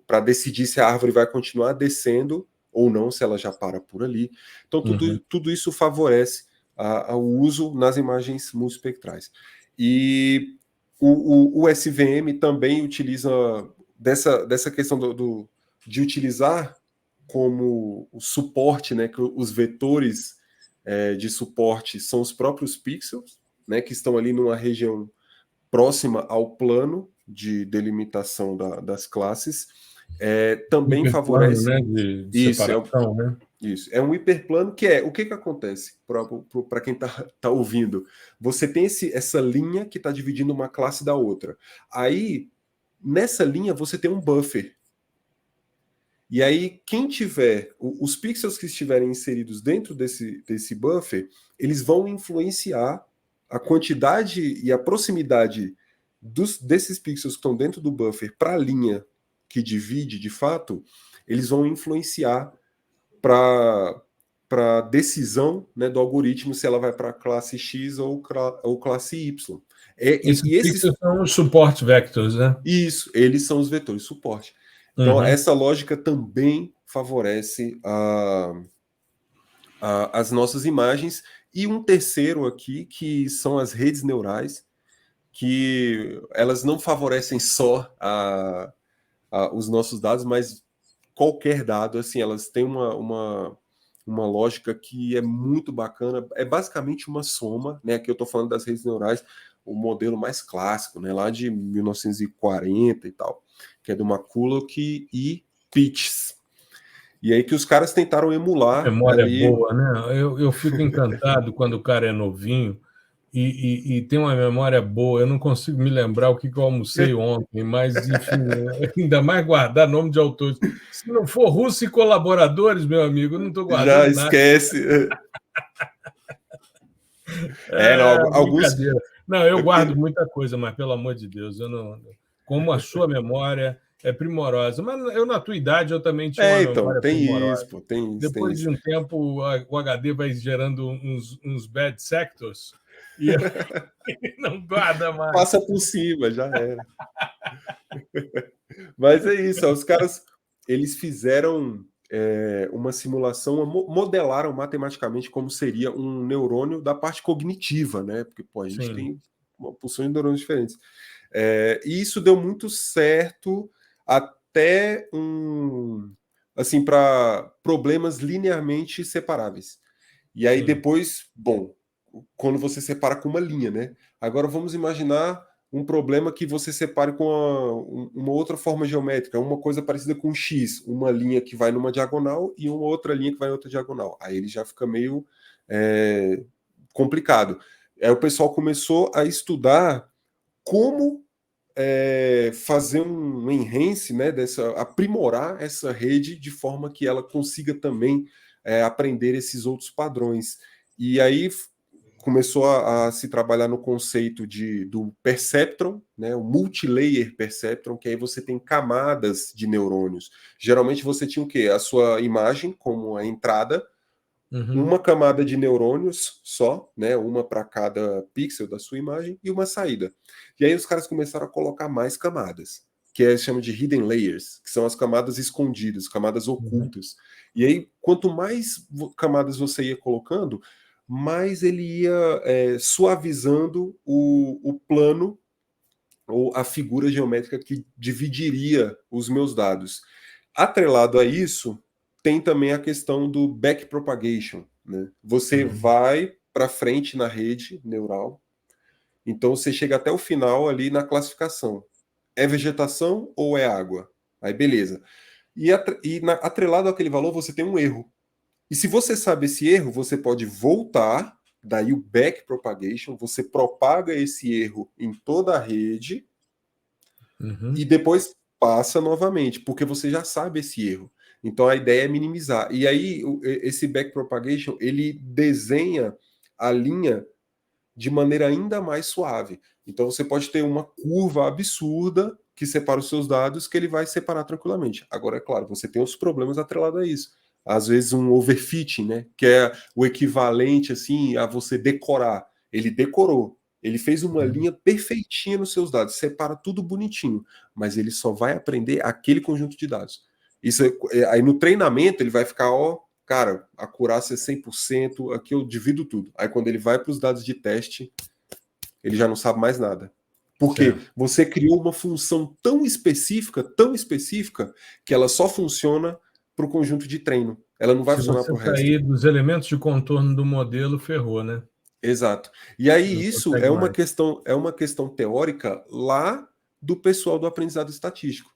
B: para decidir se a árvore vai continuar descendo ou não, se ela já para por ali. Então,
A: uhum.
B: tudo isso favorece o uso nas imagens multiespectrais. E o SVM também utiliza dessa questão de utilizar como o suporte, né, que os vetores de suporte são os próprios pixels, né, que estão ali numa região próxima ao plano de delimitação das classes. Também
A: Hiperplano,
B: favorece
A: né, de
B: isso,
A: separação, né?
B: isso. É um hiperplano que o que acontece para quem tá ouvindo? Você tem essa linha que está dividindo uma classe da outra. Aí, nessa linha, você tem um buffer. E aí, quem tiver, os pixels que estiverem inseridos dentro desse buffer, eles vão influenciar a quantidade e a proximidade desses pixels que estão dentro do buffer para a linha que divide de fato, eles vão influenciar para decisão, né, do algoritmo se ela vai para classe X ou classe Y.
A: Esses
B: E esses
A: pixels são os support vectors, né?
B: isso, eles são os vetores suporte. Então,
A: Uhum.
B: essa lógica também favorece as nossas imagens. E um terceiro aqui, que são as redes neurais, que elas não favorecem só os nossos dados, mas qualquer dado, assim, elas têm uma lógica que é muito bacana. É basicamente uma soma, né? Aqui eu estou falando das redes neurais, o modelo mais clássico, né? Lá de 1940 e tal, que é do McCulloch e Pitts. E aí que os caras tentaram emular
A: Memória
B: ali.
A: boa, né? Eu fico encantado quando o cara é novinho e tem uma memória boa. Eu não consigo me lembrar o que eu almocei ontem, mas, enfim, ainda mais guardar nome de autores. Se não for russo e colaboradores, meu amigo, eu não estou
B: Já
A: guardando nada.
B: esquece. Não,
A: É,
B: alguns.
A: brincadeira. Não, eu
B: É
A: guardo
B: porque.
A: muita coisa, mas pelo amor de Deus, eu não. Como a sua memória é primorosa. Mas eu, na tua idade, eu também tinha uma
B: Então,
A: memória
B: tem isso,
A: primorosa.
B: pô, tem isso, tem
A: Depois
B: isso.
A: de um tempo, o HD vai gerando uns bad sectors e não guarda mais.
B: Passa por cima, já era. Mas é isso, os caras eles fizeram uma simulação, modelaram matematicamente como seria um neurônio da parte cognitiva, né? Porque pô, a gente
A: Sim.
B: tem uma porção de neurônios diferentes. E isso deu muito certo até assim para problemas linearmente separáveis. E aí
A: Sim.
B: depois, bom, quando você separa com uma linha, né? Agora vamos imaginar um problema que você separe com uma outra forma geométrica, uma coisa parecida com um X, uma linha que vai numa diagonal e uma outra linha que vai em outra diagonal. Aí ele já fica meio complicado. Aí o pessoal começou a estudar como fazer um enhance, né, aprimorar essa rede de forma que ela consiga também aprender esses outros padrões. E aí começou a se trabalhar no conceito do perceptron, né, o multilayer perceptron, que aí você tem camadas de neurônios. Geralmente você tinha o quê? A sua imagem como a entrada,
A: Uhum.
B: uma camada de neurônios só, né, uma para cada pixel da sua imagem e uma saída. E aí os caras começaram a colocar mais camadas, que chama de hidden layers, que são as camadas escondidas, camadas
A: Uhum.
B: ocultas. E aí quanto mais camadas você ia colocando, mais ele ia suavizando o plano ou a figura geométrica que dividiria os meus dados. Atrelado a isso, tem também a questão do backpropagation, né? Você vai para frente na rede neural, então você chega até o final ali na classificação. É vegetação ou é água? Aí beleza. Atrelado àquele valor, você tem um erro. E se você sabe esse erro, você pode voltar, daí o backpropagation, você propaga esse erro em toda a rede e depois passa novamente, porque você já sabe esse erro. Então a ideia é minimizar. E aí esse backpropagation, ele desenha a linha de maneira ainda mais suave. Então você pode ter uma curva absurda que separa os seus dados, que ele vai separar tranquilamente. Agora, é claro, você tem os problemas atrelados a isso. Às vezes um overfitting, né? Que é o equivalente assim a você decorar. Ele decorou, ele fez uma linha perfeitinha nos seus dados, separa tudo bonitinho, mas ele só vai aprender aquele conjunto de dados. Isso aí no treinamento ele vai ficar, ó, cara, a acurácia é 100%, aqui eu divido tudo. Aí quando ele vai para os dados de teste, ele já não sabe mais nada. Porque você criou uma função tão específica, que ela só funciona para o conjunto de treino. Ela não vai funcionar para o resto.
A: Se você sair dos elementos de contorno do modelo, ferrou, né?
B: Exato. E aí isso é uma questão teórica lá do pessoal do aprendizado estatístico,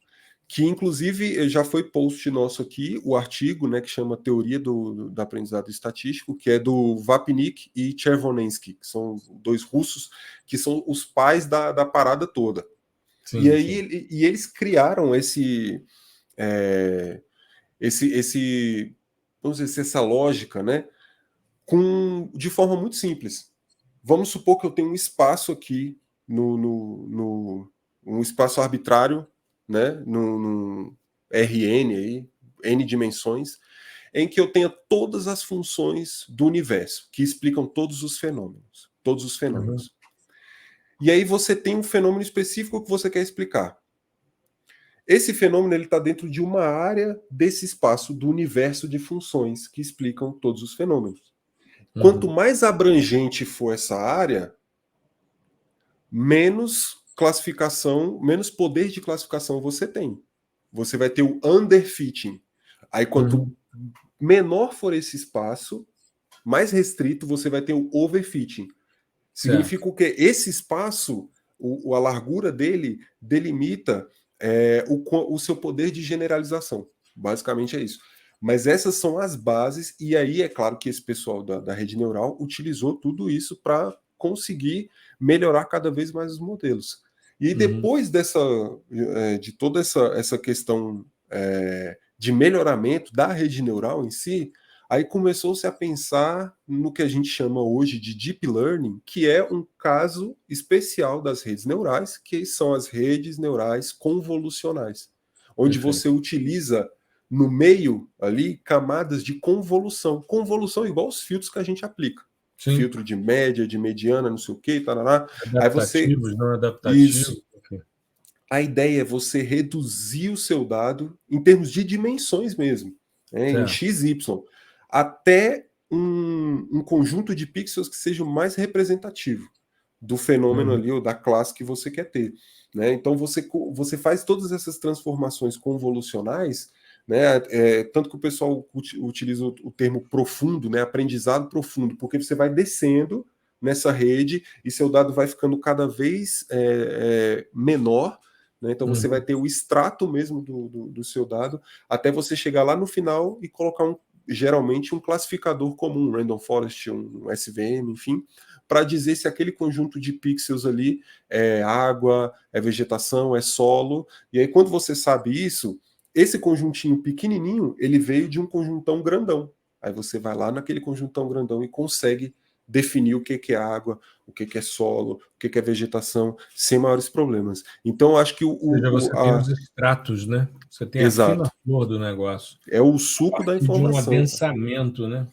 B: que inclusive já foi post nosso aqui, o artigo, né, que chama Teoria do Aprendizado Estatístico, que é do Vapnik e Chervonensky, que são dois russos, que são os pais da parada toda. Sim, e aí e eles criaram vamos dizer, essa lógica, né, de forma muito simples. Vamos supor que eu tenho um espaço aqui, um espaço arbitrário, né, num RN aí, N dimensões, em que eu tenha todas as funções do universo, que explicam todos os fenômenos. E aí você tem um fenômeno específico que você quer explicar. Esse fenômeno está dentro de uma área desse espaço do universo de funções que explicam todos os fenômenos. Quanto mais abrangente for essa área, menos classificação, menos poder de classificação você tem. Você vai ter o underfitting. Aí quanto menor for esse espaço, mais restrito, você vai ter o overfitting. Significa que esse espaço, a largura dele, delimita o seu poder de generalização. Basicamente é isso. Mas essas são as bases, e aí é claro que esse pessoal da rede neural utilizou tudo isso para conseguir melhorar cada vez mais os modelos. E depois de toda essa questão de melhoramento da rede neural em si, aí começou-se a pensar no que a gente chama hoje de Deep Learning, que é um caso especial das redes neurais, que são as redes neurais convolucionais, onde você utiliza no meio ali camadas de convolução. Convolução igual os filtros que a gente aplica. Sim. Filtro de média, de mediana, não sei o que, tarará.
A: Adaptativos, não adaptativos.
B: Isso. A ideia é você reduzir o seu dado em termos de dimensões mesmo, em XY, até um conjunto de pixels que seja o mais representativo do fenômeno ali ou da classe que você quer ter. Né? Então você faz todas essas transformações convolucionais, né? Tanto que o pessoal utiliza o termo profundo, né? Aprendizado profundo, porque você vai descendo nessa rede e seu dado vai ficando cada vez menor, né? Então você vai ter o extrato mesmo do seu dado, até você chegar lá no final e colocar geralmente um classificador comum, um Random Forest, um SVM, enfim, para dizer se aquele conjunto de pixels ali é água, é vegetação, é solo. E aí quando você sabe isso, esse conjuntinho pequenininho, ele veio de um conjuntão grandão. Aí você vai lá naquele conjuntão grandão e consegue definir o que é água, o que é solo, o que é vegetação, sem maiores problemas. Então, acho que
A: você tem os extratos, né? Você tem a fina flor do negócio.
B: É o suco da informação.
A: De um adensamento, né?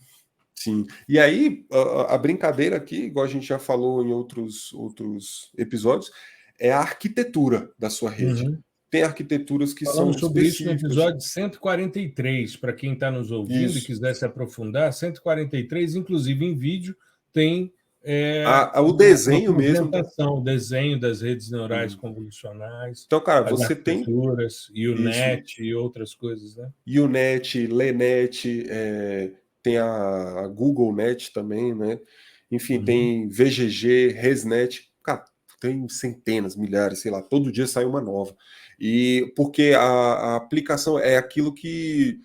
B: Sim. E aí, a brincadeira aqui, igual a gente já falou em outros episódios, é a arquitetura da sua rede. Tem arquiteturas que
A: Falamos
B: são
A: sobre
B: específicas.
A: isso no episódio 143, para quem está nos ouvindo e quiser se aprofundar, 143, inclusive em vídeo, tem
B: O desenho
A: a
B: mesmo.
A: o desenho das redes neurais convolucionais,
B: então, cara,
A: as
B: você tem
A: arquiteturas, e o
B: isso.
A: NET e outras coisas, né?
B: UNet, LeNet, tem a Google Net também, né? Enfim, tem VGG, ResNet, cara, tem centenas, milhares, sei lá, todo dia sai uma nova. E porque a aplicação é aquilo que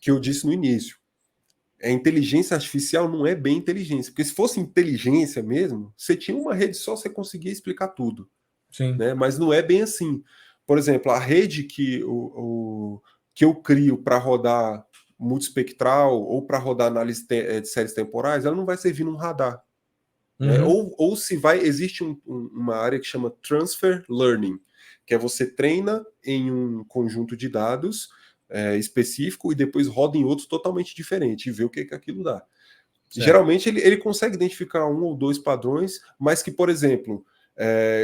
B: eu disse no início. A inteligência artificial não é bem inteligência, porque se fosse inteligência mesmo, você tinha uma rede só, você conseguia explicar tudo.
A: Sim.
B: Né? Mas não é bem assim. Por exemplo, a rede que eu crio para rodar multispectral ou para rodar análise de séries temporais, ela não vai servir num radar. Né? Ou se vai, existe uma área que chama Transfer Learning, que é você treina em um conjunto de dados específico e depois roda em outros totalmente diferente e vê o que aquilo dá. Certo. Geralmente ele consegue identificar um ou dois padrões, mas que, por exemplo,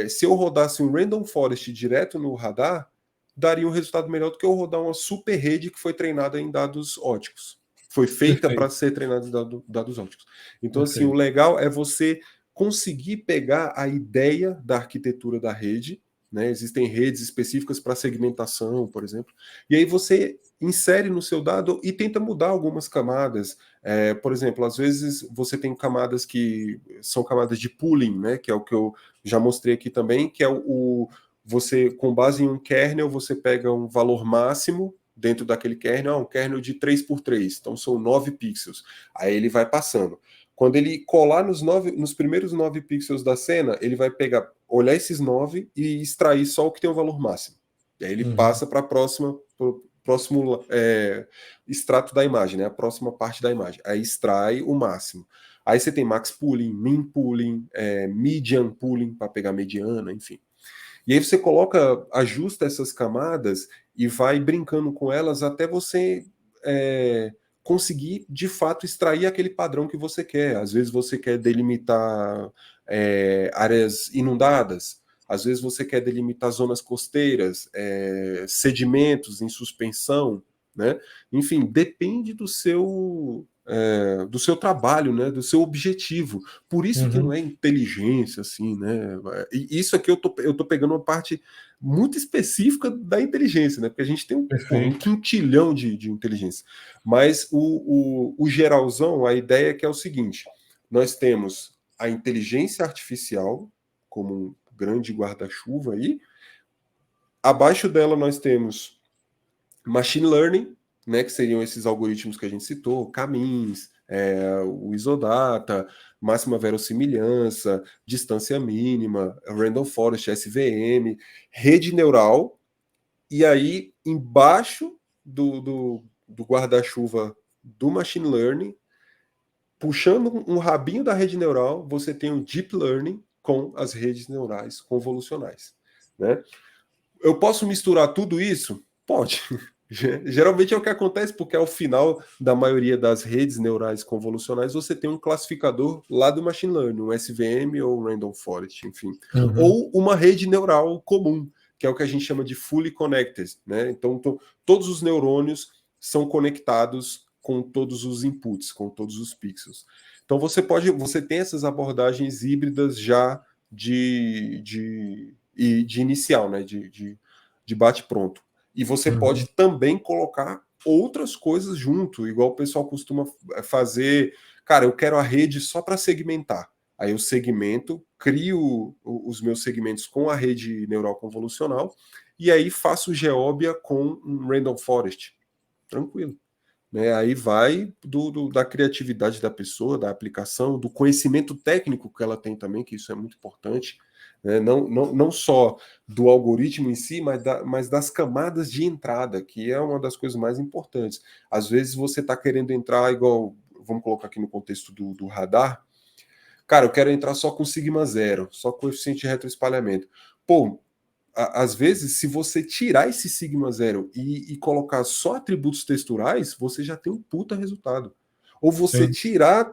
B: se eu rodasse um Random Forest direto no radar, daria um resultado melhor do que eu rodar uma super rede que foi treinada em dados óticos. Foi feita para ser treinada em dados óticos. Então, assim, o legal é você conseguir pegar a ideia da arquitetura da rede, né? Existem redes específicas para segmentação, por exemplo, e aí você insere no seu dado e tenta mudar algumas camadas. Por exemplo, às vezes você tem camadas que são camadas de pooling, né? Que é o que eu já mostrei aqui também, que é você, com base em um kernel, você pega um valor máximo dentro daquele kernel, um kernel de 3x3, então são 9 pixels. Aí ele vai passando. Quando ele colar nos primeiros 9 pixels da cena, ele vai olhar esses 9 e extrair só o que tem o valor máximo. E aí ele passa para próximo extrato da imagem, né? A próxima parte da imagem. Aí extrai o máximo. Aí você tem max pooling, min pooling, median pooling para pegar mediana, enfim. E aí você ajusta essas camadas e vai brincando com elas até você conseguir, de fato, extrair aquele padrão que você quer. Às vezes você quer delimitar áreas inundadas, às vezes você quer delimitar zonas costeiras, sedimentos em suspensão, né? Enfim, depende do seu trabalho, né? Do seu objetivo. Por isso que não é inteligência, assim, né? E isso aqui eu tô pegando uma parte muito específica da inteligência, né? Porque a gente tem um quintilhão de inteligência. Mas o geralzão, a ideia é que é o seguinte: nós temos a inteligência artificial como um grande guarda-chuva aí. Abaixo dela nós temos machine learning, né, que seriam esses algoritmos que a gente citou, Camins, o Isodata, máxima verossimilhança, distância mínima, Random Forest, SVM, rede neural, e aí embaixo do guarda-chuva do machine learning, puxando um rabinho da rede neural, você tem o deep learning com as redes neurais convolucionais, né? Eu posso misturar tudo isso? Pode. Geralmente é o que acontece, porque ao final da maioria das redes neurais convolucionais você tem um classificador lá do machine learning, um SVM ou Random Forest, enfim. Ou uma rede neural comum, que é o que a gente chama de fully connected, né? Então todos os neurônios são conectados com todos os inputs, com todos os pixels. Então você tem essas abordagens híbridas já de inicial, né? De bate-pronto. E você pode também colocar outras coisas junto, igual o pessoal costuma fazer. Cara, eu quero a rede só para segmentar. Aí eu segmento, crio os meus segmentos com a rede neural convolucional e aí faço geóbia com um Random Forest. Tranquilo. Né? Aí vai da criatividade da pessoa, da aplicação, do conhecimento técnico que ela tem também, que isso é muito importante. Né? Não só do algoritmo em si, mas das camadas de entrada, que é uma das coisas mais importantes. Às vezes você está querendo entrar igual, vamos colocar aqui no contexto do radar, cara, eu quero entrar só com sigma zero, só coeficiente de retroespalhamento. Pô, às vezes, se você tirar esse sigma zero e colocar só atributos texturais, você já tem um puta resultado. Ou você tirar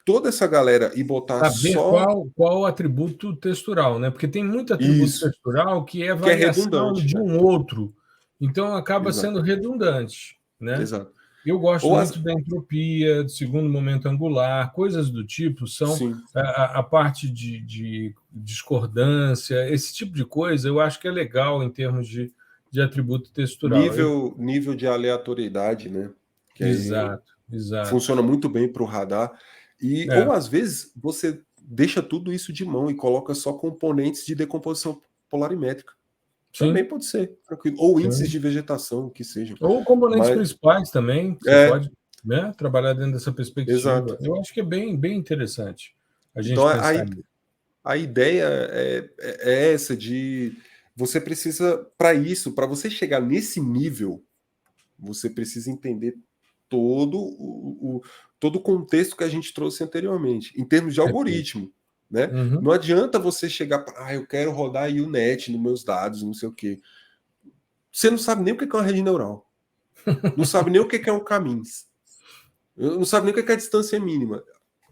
B: toda essa galera e botar
A: saber
B: só
A: qual o atributo textural, né? Porque tem muito atributo
B: isso,
A: textural que
B: é
A: variação
B: redundante,
A: de
B: né?
A: um outro, então acaba
B: Exato.
A: sendo redundante, né?
B: Exato.
A: Eu gosto
B: Ou
A: muito da entropia, do segundo momento angular, coisas do tipo, são
B: sim.
A: a parte de discordância, esse tipo de coisa eu acho que é legal em termos de atributo textural.
B: Nível de aleatoriedade, né? Que aí
A: Exato, exato.
B: funciona muito bem para o radar. Ou
A: É.
B: às vezes você deixa tudo isso de mão e coloca só componentes de decomposição polarimétrica. Também
A: Sim,
B: pode ser, tranquilo. Ou índices
A: sim.
B: de vegetação, que sejam.
A: Ou componentes
B: Mas
A: principais também, você
B: é,
A: pode, né, trabalhar dentro dessa perspectiva.
B: exato.
A: Eu acho que é bem interessante a
B: Então
A: gente pensar nisso.
B: a ideia é essa de você precisa, para isso, para você chegar nesse nível, você precisa entender todo todo o contexto que a gente trouxe anteriormente, em termos de
A: Perfeito.
B: algoritmo. Né?
A: Uhum.
B: Não adianta você chegar para, eu quero rodar aí o net nos meus dados, não sei o quê. Você não sabe nem o que é uma rede neural. Não sabe nem o que é um caminhos. Não sabe nem o que é a distância mínima.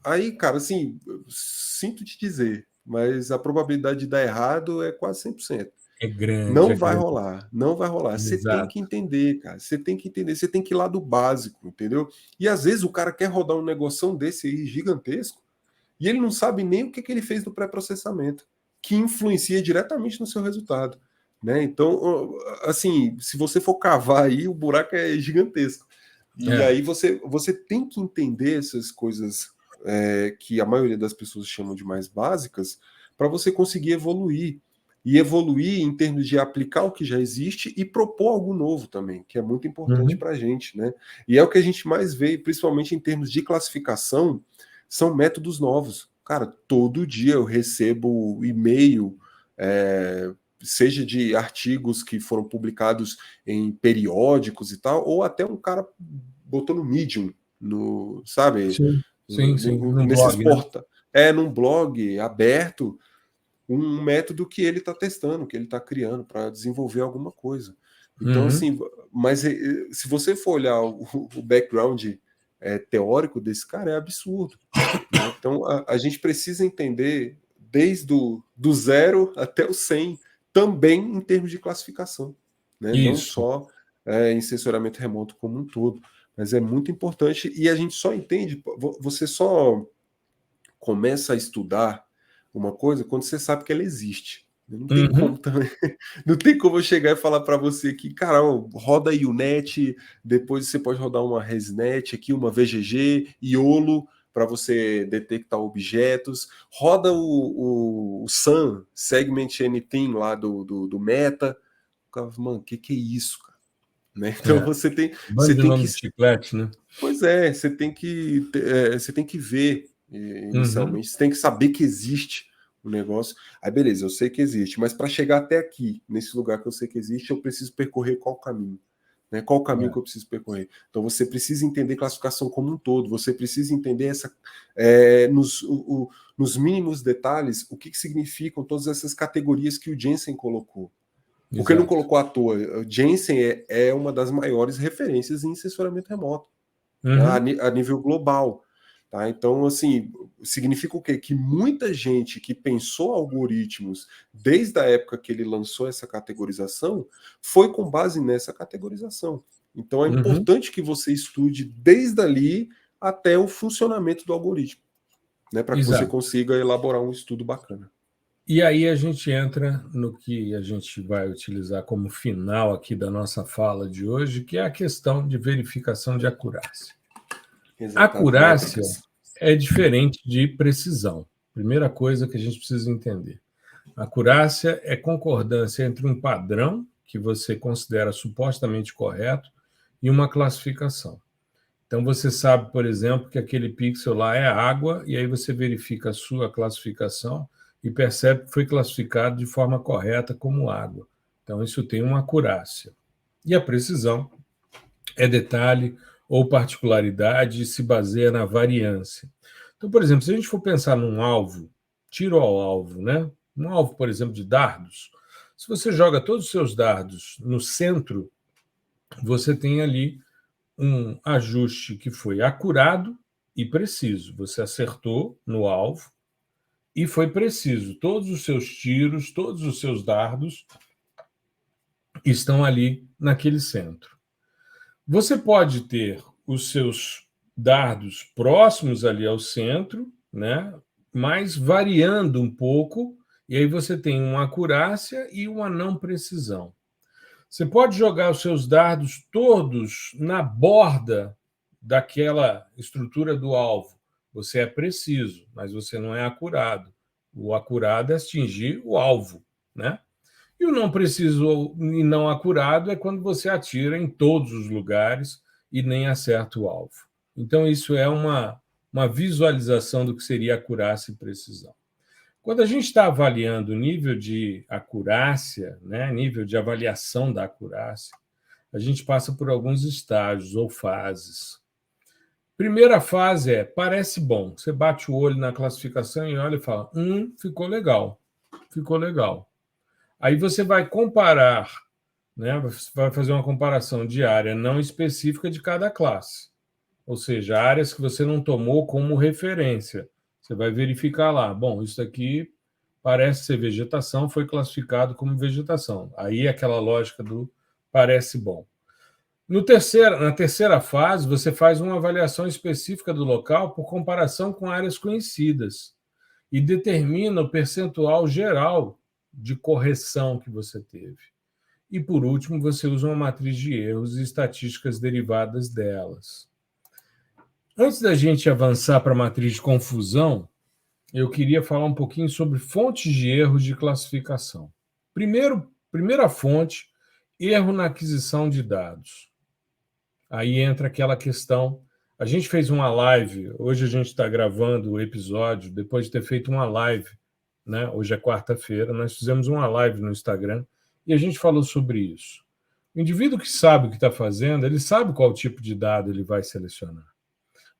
B: Aí, cara, assim, sinto te dizer, mas a probabilidade de dar errado é quase 100%.
A: É grande,
B: Não
A: é
B: vai
A: grande.
B: rolar, não vai rolar. Você tem que
A: Exato.
B: entender, cara. Você tem que entender, você tem que ir lá do básico, entendeu? E às vezes o cara quer rodar um negoção desse aí gigantesco e ele não sabe nem o que, que ele fez do pré-processamento, que influencia diretamente no seu resultado. Né? Então, assim, se você for cavar aí, o buraco é gigantesco. E
A: É.
B: aí você tem que entender essas coisas que a maioria das pessoas chamam de mais básicas para você conseguir evoluir. E evoluir em termos de aplicar o que já existe e propor algo novo também, que é muito importante
A: Uhum.
B: para a gente. Né? E é o que a gente mais vê, principalmente em termos de classificação, são métodos novos. Cara, todo dia eu recebo e-mail, seja de artigos que foram publicados em periódicos e tal, ou até um cara botou no Medium, no, sabe,
A: Sim, sim, sim. Num
B: nesses
A: blog, né?
B: num blog aberto, um método que ele está testando, que ele está criando para desenvolver alguma coisa. Então,
A: Uhum.
B: assim, mas se você for olhar o background teórico desse cara, é absurdo. Né? Então, a gente precisa entender desde do 0 até o 100, também em termos de classificação, né? Não
A: Isso.
B: só em sensoriamento remoto como um todo, mas é muito importante e a gente só entende, você só começa a estudar uma coisa quando você sabe que ela existe. Não tem como
A: Uhum.
B: também. Não tem como eu chegar e falar para você que, cara, ó, roda aí o NET, depois você pode rodar uma ResNet aqui, uma VGG, IOLO, para você detectar objetos. Roda o SAM, Segment Anything, lá do Meta. Mano, o que é isso, cara? Né? Então
A: É.
B: você
A: Bando de
B: tem que.
A: nome de chiclete, né?
B: Pois é, você tem que ver
A: Uhum.
B: inicialmente, você tem que saber que existe o negócio. Aí beleza, eu sei que existe, mas para chegar até aqui, nesse lugar que eu sei que existe, eu preciso percorrer qual caminho? Né? Qual o caminho
A: É.
B: que eu preciso percorrer? Então você precisa entender classificação como um todo, você precisa entender nos mínimos detalhes o que significam todas essas categorias que o Jensen colocou. Porque ele não
A: Exato.
B: colocou à toa. O Jensen é uma das maiores referências em sensoramento remoto, né,
A: Uhum.
B: a nível global. Tá? Então, assim, significa o quê? Que muita gente que pensou algoritmos desde a época que ele lançou essa categorização foi com base nessa categorização. Então, é
A: Uhum.
B: importante que você estude desde ali até o funcionamento do algoritmo, né, para que você
A: Exato.
B: consiga elaborar um estudo bacana.
A: E aí a gente entra no que a gente vai utilizar como final aqui da nossa fala de hoje, que é a questão de verificação de acurácia.
B: Exato,
A: Acurácia
B: métricas.
A: é diferente de precisão. Primeira coisa que a gente precisa entender. Acurácia é concordância entre um padrão que você considera supostamente correto e uma classificação. Então você sabe, por exemplo, que aquele pixel lá é água e aí você verifica a sua classificação e percebe que foi classificado de forma correta como água. Então isso tem uma acurácia. E a precisão é detalhe ou particularidade e se baseia na variância. Então, por exemplo, se a gente for pensar num alvo, tiro ao alvo, né? Um alvo, por exemplo, de dardos, se você joga todos os seus dardos no centro, você tem ali um ajuste que foi acurado e preciso. Você acertou no alvo e foi preciso. Todos os seus tiros, todos os seus dardos estão ali naquele centro. Você pode ter os seus dardos próximos ali ao centro, né? Mas variando um pouco, e aí você tem uma acurácia e uma não precisão. Você pode jogar os seus dardos todos na borda daquela estrutura do alvo. Você é preciso, mas você não é acurado. O acurado é atingir o alvo, né? E o não preciso e não acurado é quando você atira em todos os lugares e nem acerta o alvo. Então, isso é uma visualização do que seria acurácia e precisão. Quando a gente está avaliando o nível de acurácia, né, nível de avaliação da acurácia, a gente passa por alguns estágios ou fases. Primeira fase é, parece bom. Você bate o olho na classificação e olha e fala, ficou legal, ficou legal. Aí você vai comparar, né, você vai fazer uma comparação de área não específica de cada classe. Ou seja, áreas que você não tomou como referência. Você vai verificar lá, bom, isso aqui parece ser vegetação, foi classificado como vegetação. Aí é aquela lógica do parece bom. Na terceira fase, você faz uma avaliação específica do local por comparação com áreas conhecidas e determina o percentual geral de correção que você teve. E, por último, você usa uma matriz de erros e estatísticas derivadas delas. Antes da gente avançar para a matriz de confusão, eu queria falar um pouquinho sobre fontes de erros de classificação. Primeira fonte, erro na aquisição de dados. Aí entra aquela questão. A gente fez uma live, hoje a gente está gravando o episódio, depois de ter feito uma live, né? Hoje é quarta-feira, nós fizemos uma live no Instagram e a gente falou sobre isso. O indivíduo que sabe o que está fazendo, ele sabe qual tipo de dado ele vai selecionar,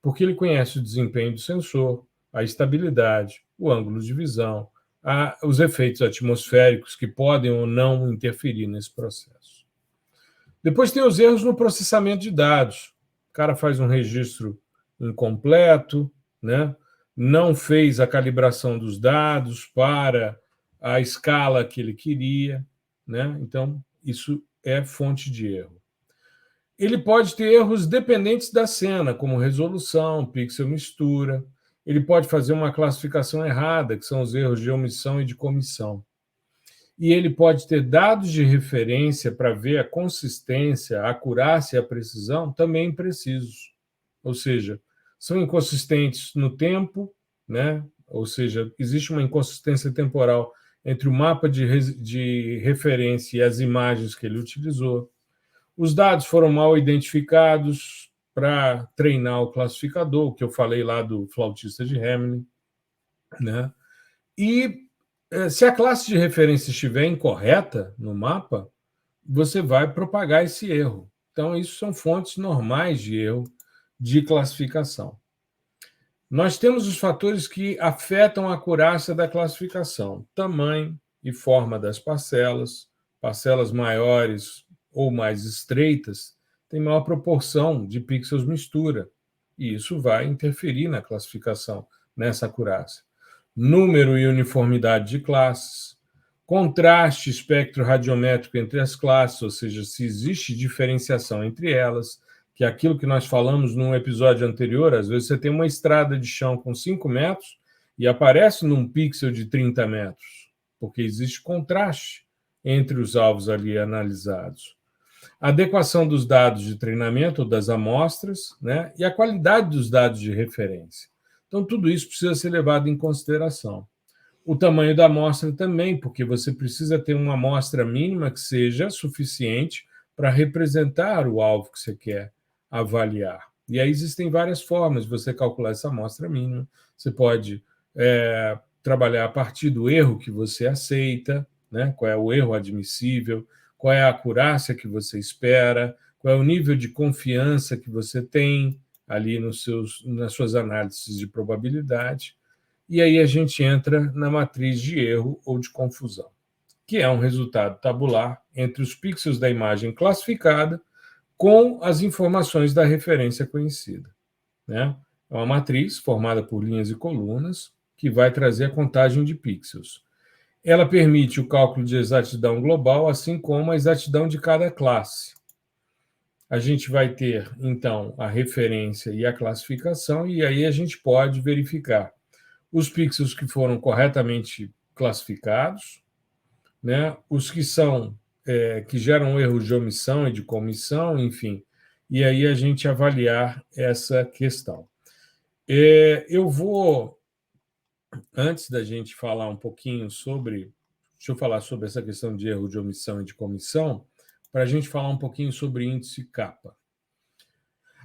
A: porque ele conhece o desempenho do sensor, a estabilidade, o ângulo de visão, os efeitos atmosféricos que podem ou não interferir nesse processo. Depois tem os erros no processamento de dados. O cara faz um registro incompleto, né? Não fez a calibração dos dados para a escala que ele queria, né? Então, isso é fonte de erro. Ele pode ter erros dependentes da cena, como resolução, pixel mistura. Ele pode fazer uma classificação errada, que são os erros de omissão e de comissão. E ele pode ter dados de referência para ver a consistência, a acurácia e a precisão também imprecisos. Ou seja, são inconsistentes no tempo, né? Ou seja, existe uma inconsistência temporal entre o mapa de referência e as imagens que ele utilizou. Os dados foram mal identificados para treinar o classificador, que eu falei lá do flautista de Hamelin, né? E se a classe de referência estiver incorreta no mapa, você vai propagar esse erro. Então, isso são fontes normais de erro de classificação. Nós temos os fatores que afetam a acurácia da classificação: tamanho e forma das parcelas. Parcelas maiores ou mais estreitas têm maior proporção de pixels mistura, e isso vai interferir na classificação, nessa acurácia. Número e uniformidade de classes, contraste espectro radiométrico entre as classes, ou seja, se existe diferenciação entre elas, que é aquilo que nós falamos num episódio anterior. Às vezes você tem uma estrada de chão com 5 metros e aparece num pixel de 30 metros, porque existe contraste entre os alvos ali analisados. Adequação dos dados de treinamento ou das amostras, né? E a qualidade dos dados de referência. Então, tudo isso precisa ser levado em consideração. O tamanho da amostra também, porque você precisa ter uma amostra mínima que seja suficiente para representar o alvo que você quer avaliar. E aí existem várias formas de você calcular essa amostra mínima. Você pode trabalhar a partir do erro que você aceita, né? Qual é o erro admissível, qual é a acurácia que você espera, qual é o nível de confiança que você tem ali nas suas análises de probabilidade. E aí a gente entra na matriz de erro ou de confusão, que é um resultado tabular entre os pixels da imagem classificada com as informações da referência conhecida, né? É uma matriz formada por linhas e colunas que vai trazer a contagem de pixels. Ela permite o cálculo de exatidão global, assim como a exatidão de cada classe. a gente vai ter, então, a referência e a classificação, e aí a gente pode verificar os pixels que foram corretamente classificados, né? Os que são que geram erros de omissão e de comissão, enfim, e aí a gente avaliar essa questão. Eu vou, antes da gente falar um pouquinho sobre, deixa eu falar sobre essa questão de erro de omissão e de comissão, para a gente falar um pouquinho sobre índice kappa.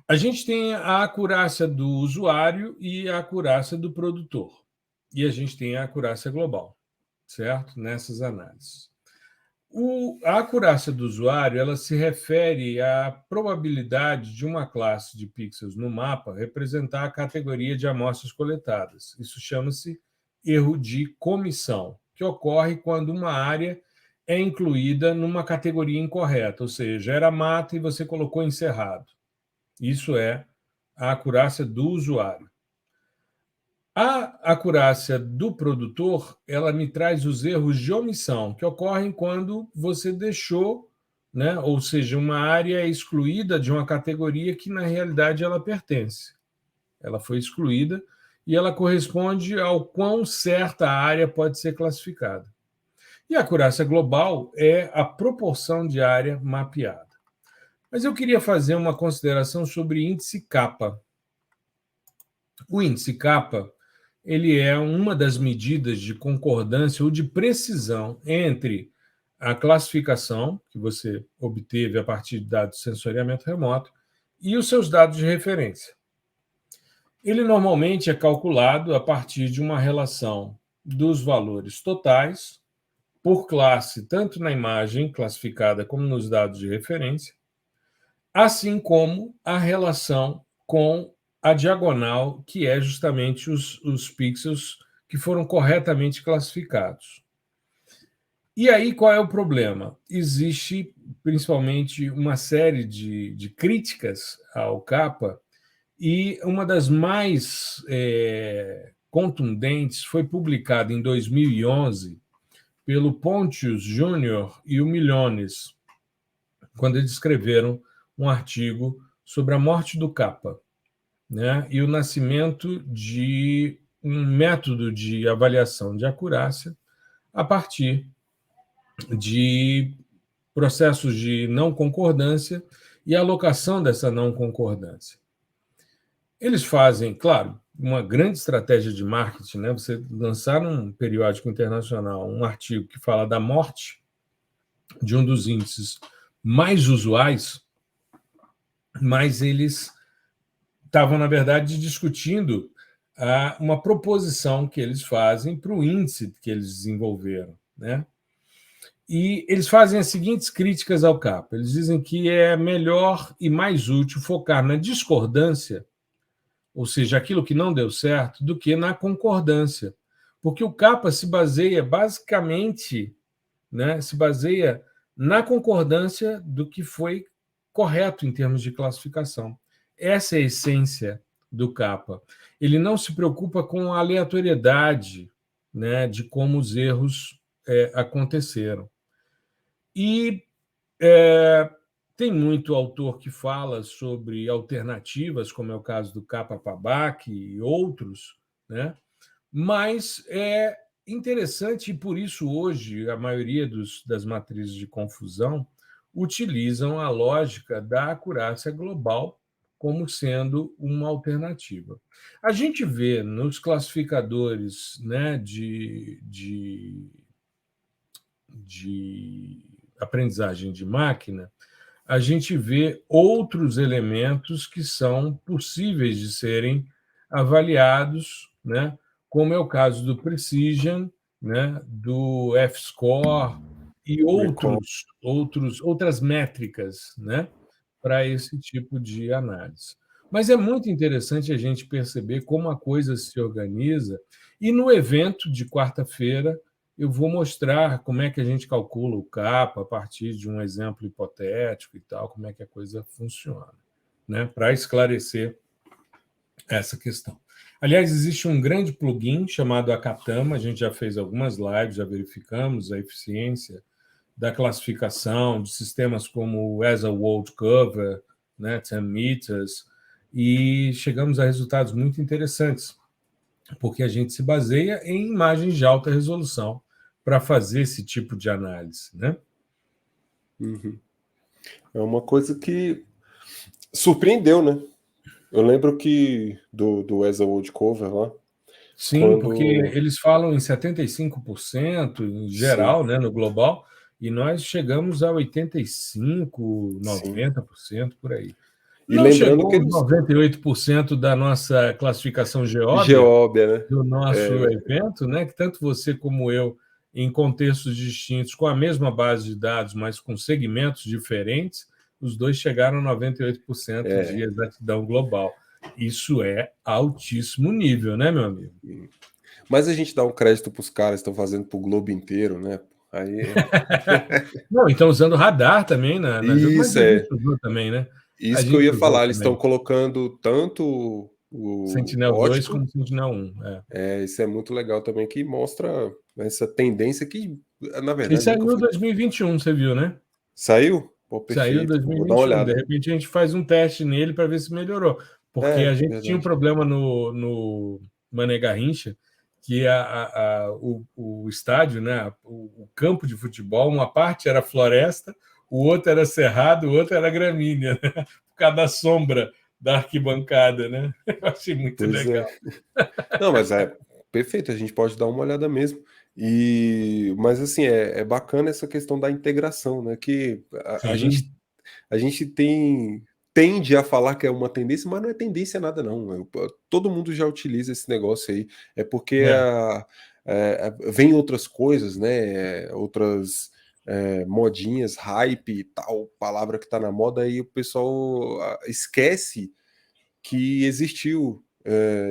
A: A gente tem a acurácia do usuário e a acurácia do produtor. E a gente tem a acurácia global, certo? Nessas análises. A acurácia do usuário ela se refere à probabilidade de uma classe de pixels no mapa representar a categoria de amostras coletadas. Isso chama-se erro de comissão, que ocorre quando uma área é incluída numa categoria incorreta, ou seja, era mata e você colocou em cerrado. Isso é a acurácia do usuário. A acurácia do produtor, ela me traz os erros de omissão, que ocorrem quando você deixou, né, ou seja, uma área é excluída de uma categoria que, na realidade, ela pertence. Ela foi excluída e ela corresponde ao quão certa a área pode ser classificada. E a acurácia global é a proporção de área mapeada. Mas eu queria fazer uma consideração sobre índice kappa. O índice kappa ele é uma das medidas de concordância ou de precisão entre a classificação que você obteve a partir de dados de sensoriamento remoto e os seus dados de referência. Ele normalmente é calculado a partir de uma relação dos valores totais por classe, tanto na imagem classificada como nos dados de referência, assim como a relação com a diagonal, que é justamente os pixels que foram corretamente classificados. E aí, qual é o problema? Existe, principalmente, uma série de críticas ao kappa, e uma das mais contundentes foi publicada em 2011 pelo Pontius Júnior e o Milhones, quando eles escreveram um artigo sobre a morte do kappa, né, e o nascimento de um método de avaliação de acurácia a partir de processos de não concordância e alocação dessa não concordância. Eles fazem, claro, uma grande estratégia de marketing, né? Você lançar num periódico internacional um artigo que fala da morte de um dos índices mais usuais, mas eles estavam, na verdade, discutindo uma proposição que eles fazem para o índice que eles desenvolveram, né? E eles fazem as seguintes críticas ao kappa. Eles dizem que é melhor e mais útil focar na discordância, ou seja, aquilo que não deu certo, do que na concordância. Porque o kappa se baseia basicamente, né, se baseia na concordância do que foi correto em termos de classificação. Essa é a essência do kappa. Ele não se preocupa com a aleatoriedade, né, de como os erros aconteceram. E tem muito autor que fala sobre alternativas, como é o caso do Kappa-Paback e outros, né? Mas é interessante, e por isso hoje a maioria das matrizes de confusão utilizam a lógica da acurácia global como sendo uma alternativa. A gente vê nos classificadores, né, de aprendizagem de máquina, a gente vê outros elementos que são possíveis de serem avaliados, né, como é o caso do Precision, né, do F-score e outras métricas, né, para esse tipo de análise. Mas é muito interessante a gente perceber como a coisa se organiza, e no evento de quarta-feira eu vou mostrar como é que a gente calcula o kappa a partir de um exemplo hipotético e tal, como é que a coisa funciona, né, para esclarecer essa questão. Aliás, existe um grande plugin chamado Akatama, a gente já fez algumas lives, já verificamos a eficiência da classificação de sistemas como o As a World Cover, né, 10 meters, e chegamos a resultados muito interessantes, porque a gente se baseia em imagens de alta resolução para fazer esse tipo de análise, né?
B: Uhum. É uma coisa que surpreendeu, né? Eu lembro que do As a World Cover lá,
A: Sim, porque
B: quando...
A: eles falam em 75% em
B: Sim,
A: geral, né, no global, e nós chegamos a 85%,
B: sim.
A: 90% por aí.
B: E
A: Não
B: lembrando que
A: chegou aos
B: eles...
A: 98% da nossa classificação Geóbia,
B: Geóbia, né?
A: do nosso
B: É,
A: evento, né, que tanto você como eu, em contextos distintos, com a mesma base de dados, mas com segmentos diferentes, os dois chegaram a 98% de exatidão global. Isso é altíssimo nível, né, meu amigo?
B: mas a gente dá um crédito para os caras que estão fazendo para o globo inteiro, né? Aí...
A: Não, então usando radar também mas
B: Isso
A: a gente
B: é.
A: usou também, né? A
B: Isso que eu
A: gente
B: ia
A: usou
B: falar. Eles estão
A: também.
B: colocando tanto o
A: Sentinel 2
B: ótico.
A: como Sentinel 1.
B: Isso é muito legal também, que mostra essa tendência que, na
A: E
B: verdade, nunca
A: saiu
B: foi.
A: 2021, você viu, né?
B: Saiu? Pô,
A: Saiu
B: perfeito. Vou dar uma
A: 2021. De
B: olhada.
A: repente a gente faz um teste nele para ver se melhorou. Porque a gente tinha um
B: Verdade.
A: problema no Mané Garrincha, que o estádio, né, o campo de futebol, uma parte era floresta, o outro era cerrado, o outro era gramínea, né? Por causa da sombra da arquibancada, né? Eu achei muito
B: Pois é.
A: legal.
B: Não, mas é perfeito, a gente pode dar uma olhada mesmo. Mas assim, é bacana essa questão da integração, né? Que
A: Sim,
B: a gente tende a falar que é uma tendência, mas não é tendência nada, não. Todo mundo já utiliza esse negócio aí. É porque
A: é.
B: vem outras coisas, né? Outras modinhas, hype e tal, palavra que tá na moda, e o pessoal esquece que existiu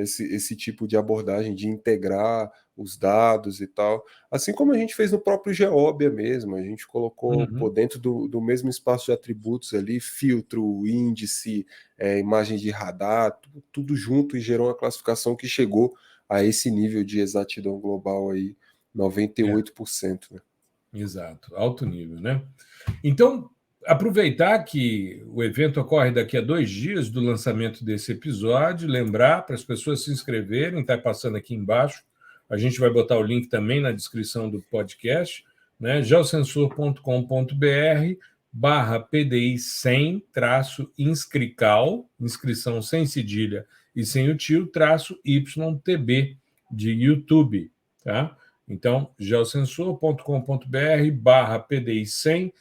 B: esse tipo de abordagem de integrar os dados e tal, assim como a gente fez no próprio Geóbia mesmo, a gente colocou por
A: Uhum.
B: dentro do mesmo espaço de atributos ali, filtro, índice, imagem de radar, tudo junto, e gerou uma classificação que chegou a esse nível de exatidão global aí,
A: É,
B: 98%, né?
A: exato. Alto nível, né? Então, aproveitar que o evento ocorre daqui a 2 dias do lançamento desse episódio, lembrar para as pessoas se inscreverem, está passando aqui embaixo. A gente vai botar o link também na descrição do podcast, né? geosensor.com.br/PDI 100-inscrical, inscrição sem cedilha e sem o tio, -YTB de YouTube, tá? Então, geosensor.com.br/PDI 100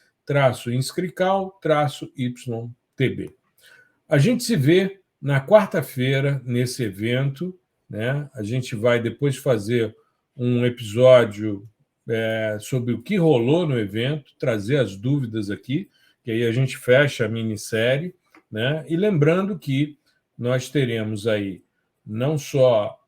A: inscrical YTB. A gente se vê na quarta-feira nesse evento, né? A gente vai depois fazer um episódio sobre o que rolou no evento, trazer as dúvidas aqui, que aí a gente fecha a minissérie, né? E lembrando que nós teremos aí não só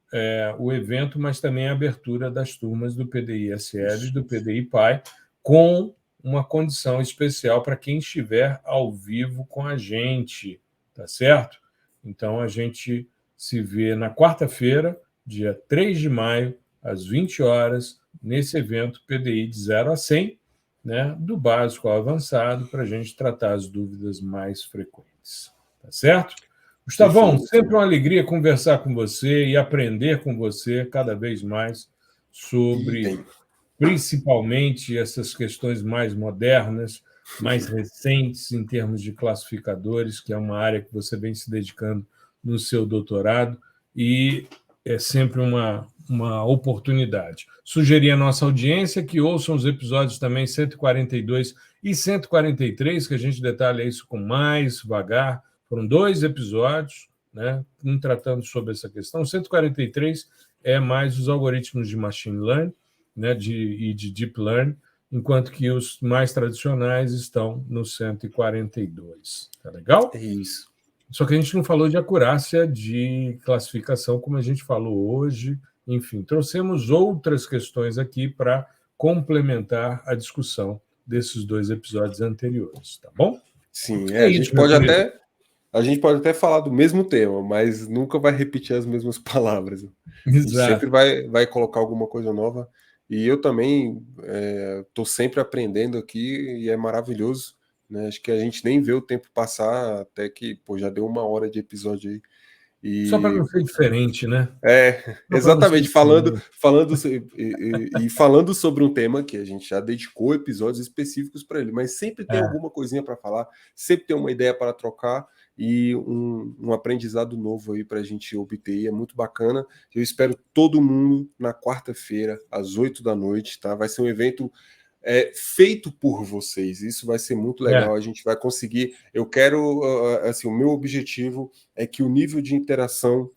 A: o evento, mas também a abertura das turmas do PDI-SL e
B: Isso.
A: do PDI-PAI, com uma condição especial para quem estiver ao vivo com a gente, tá certo? Então a gente se vê na quarta-feira, dia 3 de maio, às 20 horas, nesse evento PDI de 0 a 100, né, do básico ao avançado, para a gente tratar as dúvidas mais frequentes. Tá certo? Gustavão,
B: Perfeito.
A: sempre uma alegria conversar com você e aprender com você cada vez mais sobre,
B: Idem.
A: principalmente, essas questões mais modernas, mais recentes em termos de classificadores, que é uma área que você vem se dedicando no seu doutorado, e é sempre uma oportunidade. Sugerir à nossa audiência que ouçam os episódios também 142 e 143, que a gente detalha isso com mais vagar. Foram 2 episódios, né, um tratando sobre essa questão. 143 é mais os algoritmos de machine learning, né, e de deep learning, enquanto que os mais tradicionais estão no 142. Tá
B: É
A: legal?
B: isso.
A: Só que a gente não falou de acurácia de classificação, como a gente falou hoje. Enfim, trouxemos outras questões aqui para complementar a discussão desses 2 episódios anteriores, tá bom?
B: Sim,
A: É isso, meu querido.
B: a gente pode até falar do mesmo tema, mas nunca vai repetir as mesmas palavras. A gente sempre
A: Exato.
B: vai colocar alguma coisa nova. E eu também estou sempre aprendendo aqui, e é maravilhoso. né? Acho que a gente nem vê o tempo passar, até que já deu 1 hora de episódio aí.
A: Só para
B: E
A: não ser diferente, né?
B: exatamente, falando sobre um tema que a gente já dedicou episódios específicos para ele, mas sempre tem alguma coisinha para falar, sempre tem uma ideia para trocar e um aprendizado novo aí para a gente obter, e é muito bacana. Eu espero todo mundo na quarta-feira, às 8 da noite, tá? Vai ser um evento feito por vocês, isso vai ser muito legal, a gente vai conseguir, eu quero, assim, o meu objetivo é que o nível de interação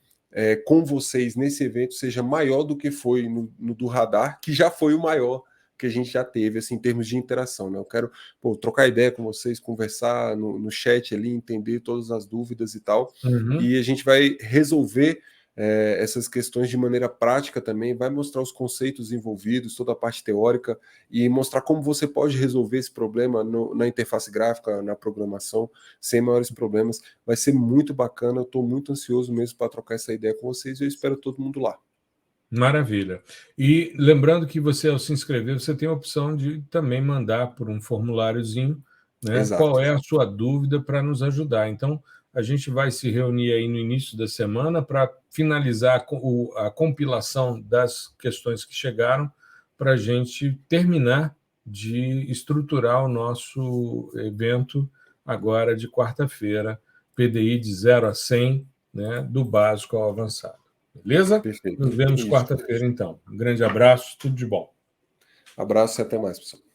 B: com vocês nesse evento seja maior do que foi no do Radar, que já foi o maior que a gente já teve, assim, em termos de interação, né? Eu quero trocar ideia com vocês, conversar no chat ali, entender todas as dúvidas e tal, e a gente vai resolver essas questões de maneira prática também, vai mostrar os conceitos envolvidos, toda a parte teórica, e mostrar como você pode resolver esse problema na interface gráfica, na programação, sem maiores problemas. Vai ser muito bacana, eu estou muito ansioso mesmo para trocar essa ideia com vocês e eu espero todo mundo lá.
A: Maravilha. E lembrando que você, ao se inscrever, você tem a opção de também mandar por um formuláriozinho, né, qual é a sua dúvida para nos ajudar. Então, a gente vai se reunir aí no início da semana para finalizar a compilação das questões que chegaram, para a gente terminar de estruturar o nosso evento agora de quarta-feira, PDI de 0 a 100, né, do básico ao avançado. Beleza?
B: Perfeito.
A: Nos vemos quarta-feira, então. Um grande abraço, tudo de bom.
B: Abraço e até mais, pessoal.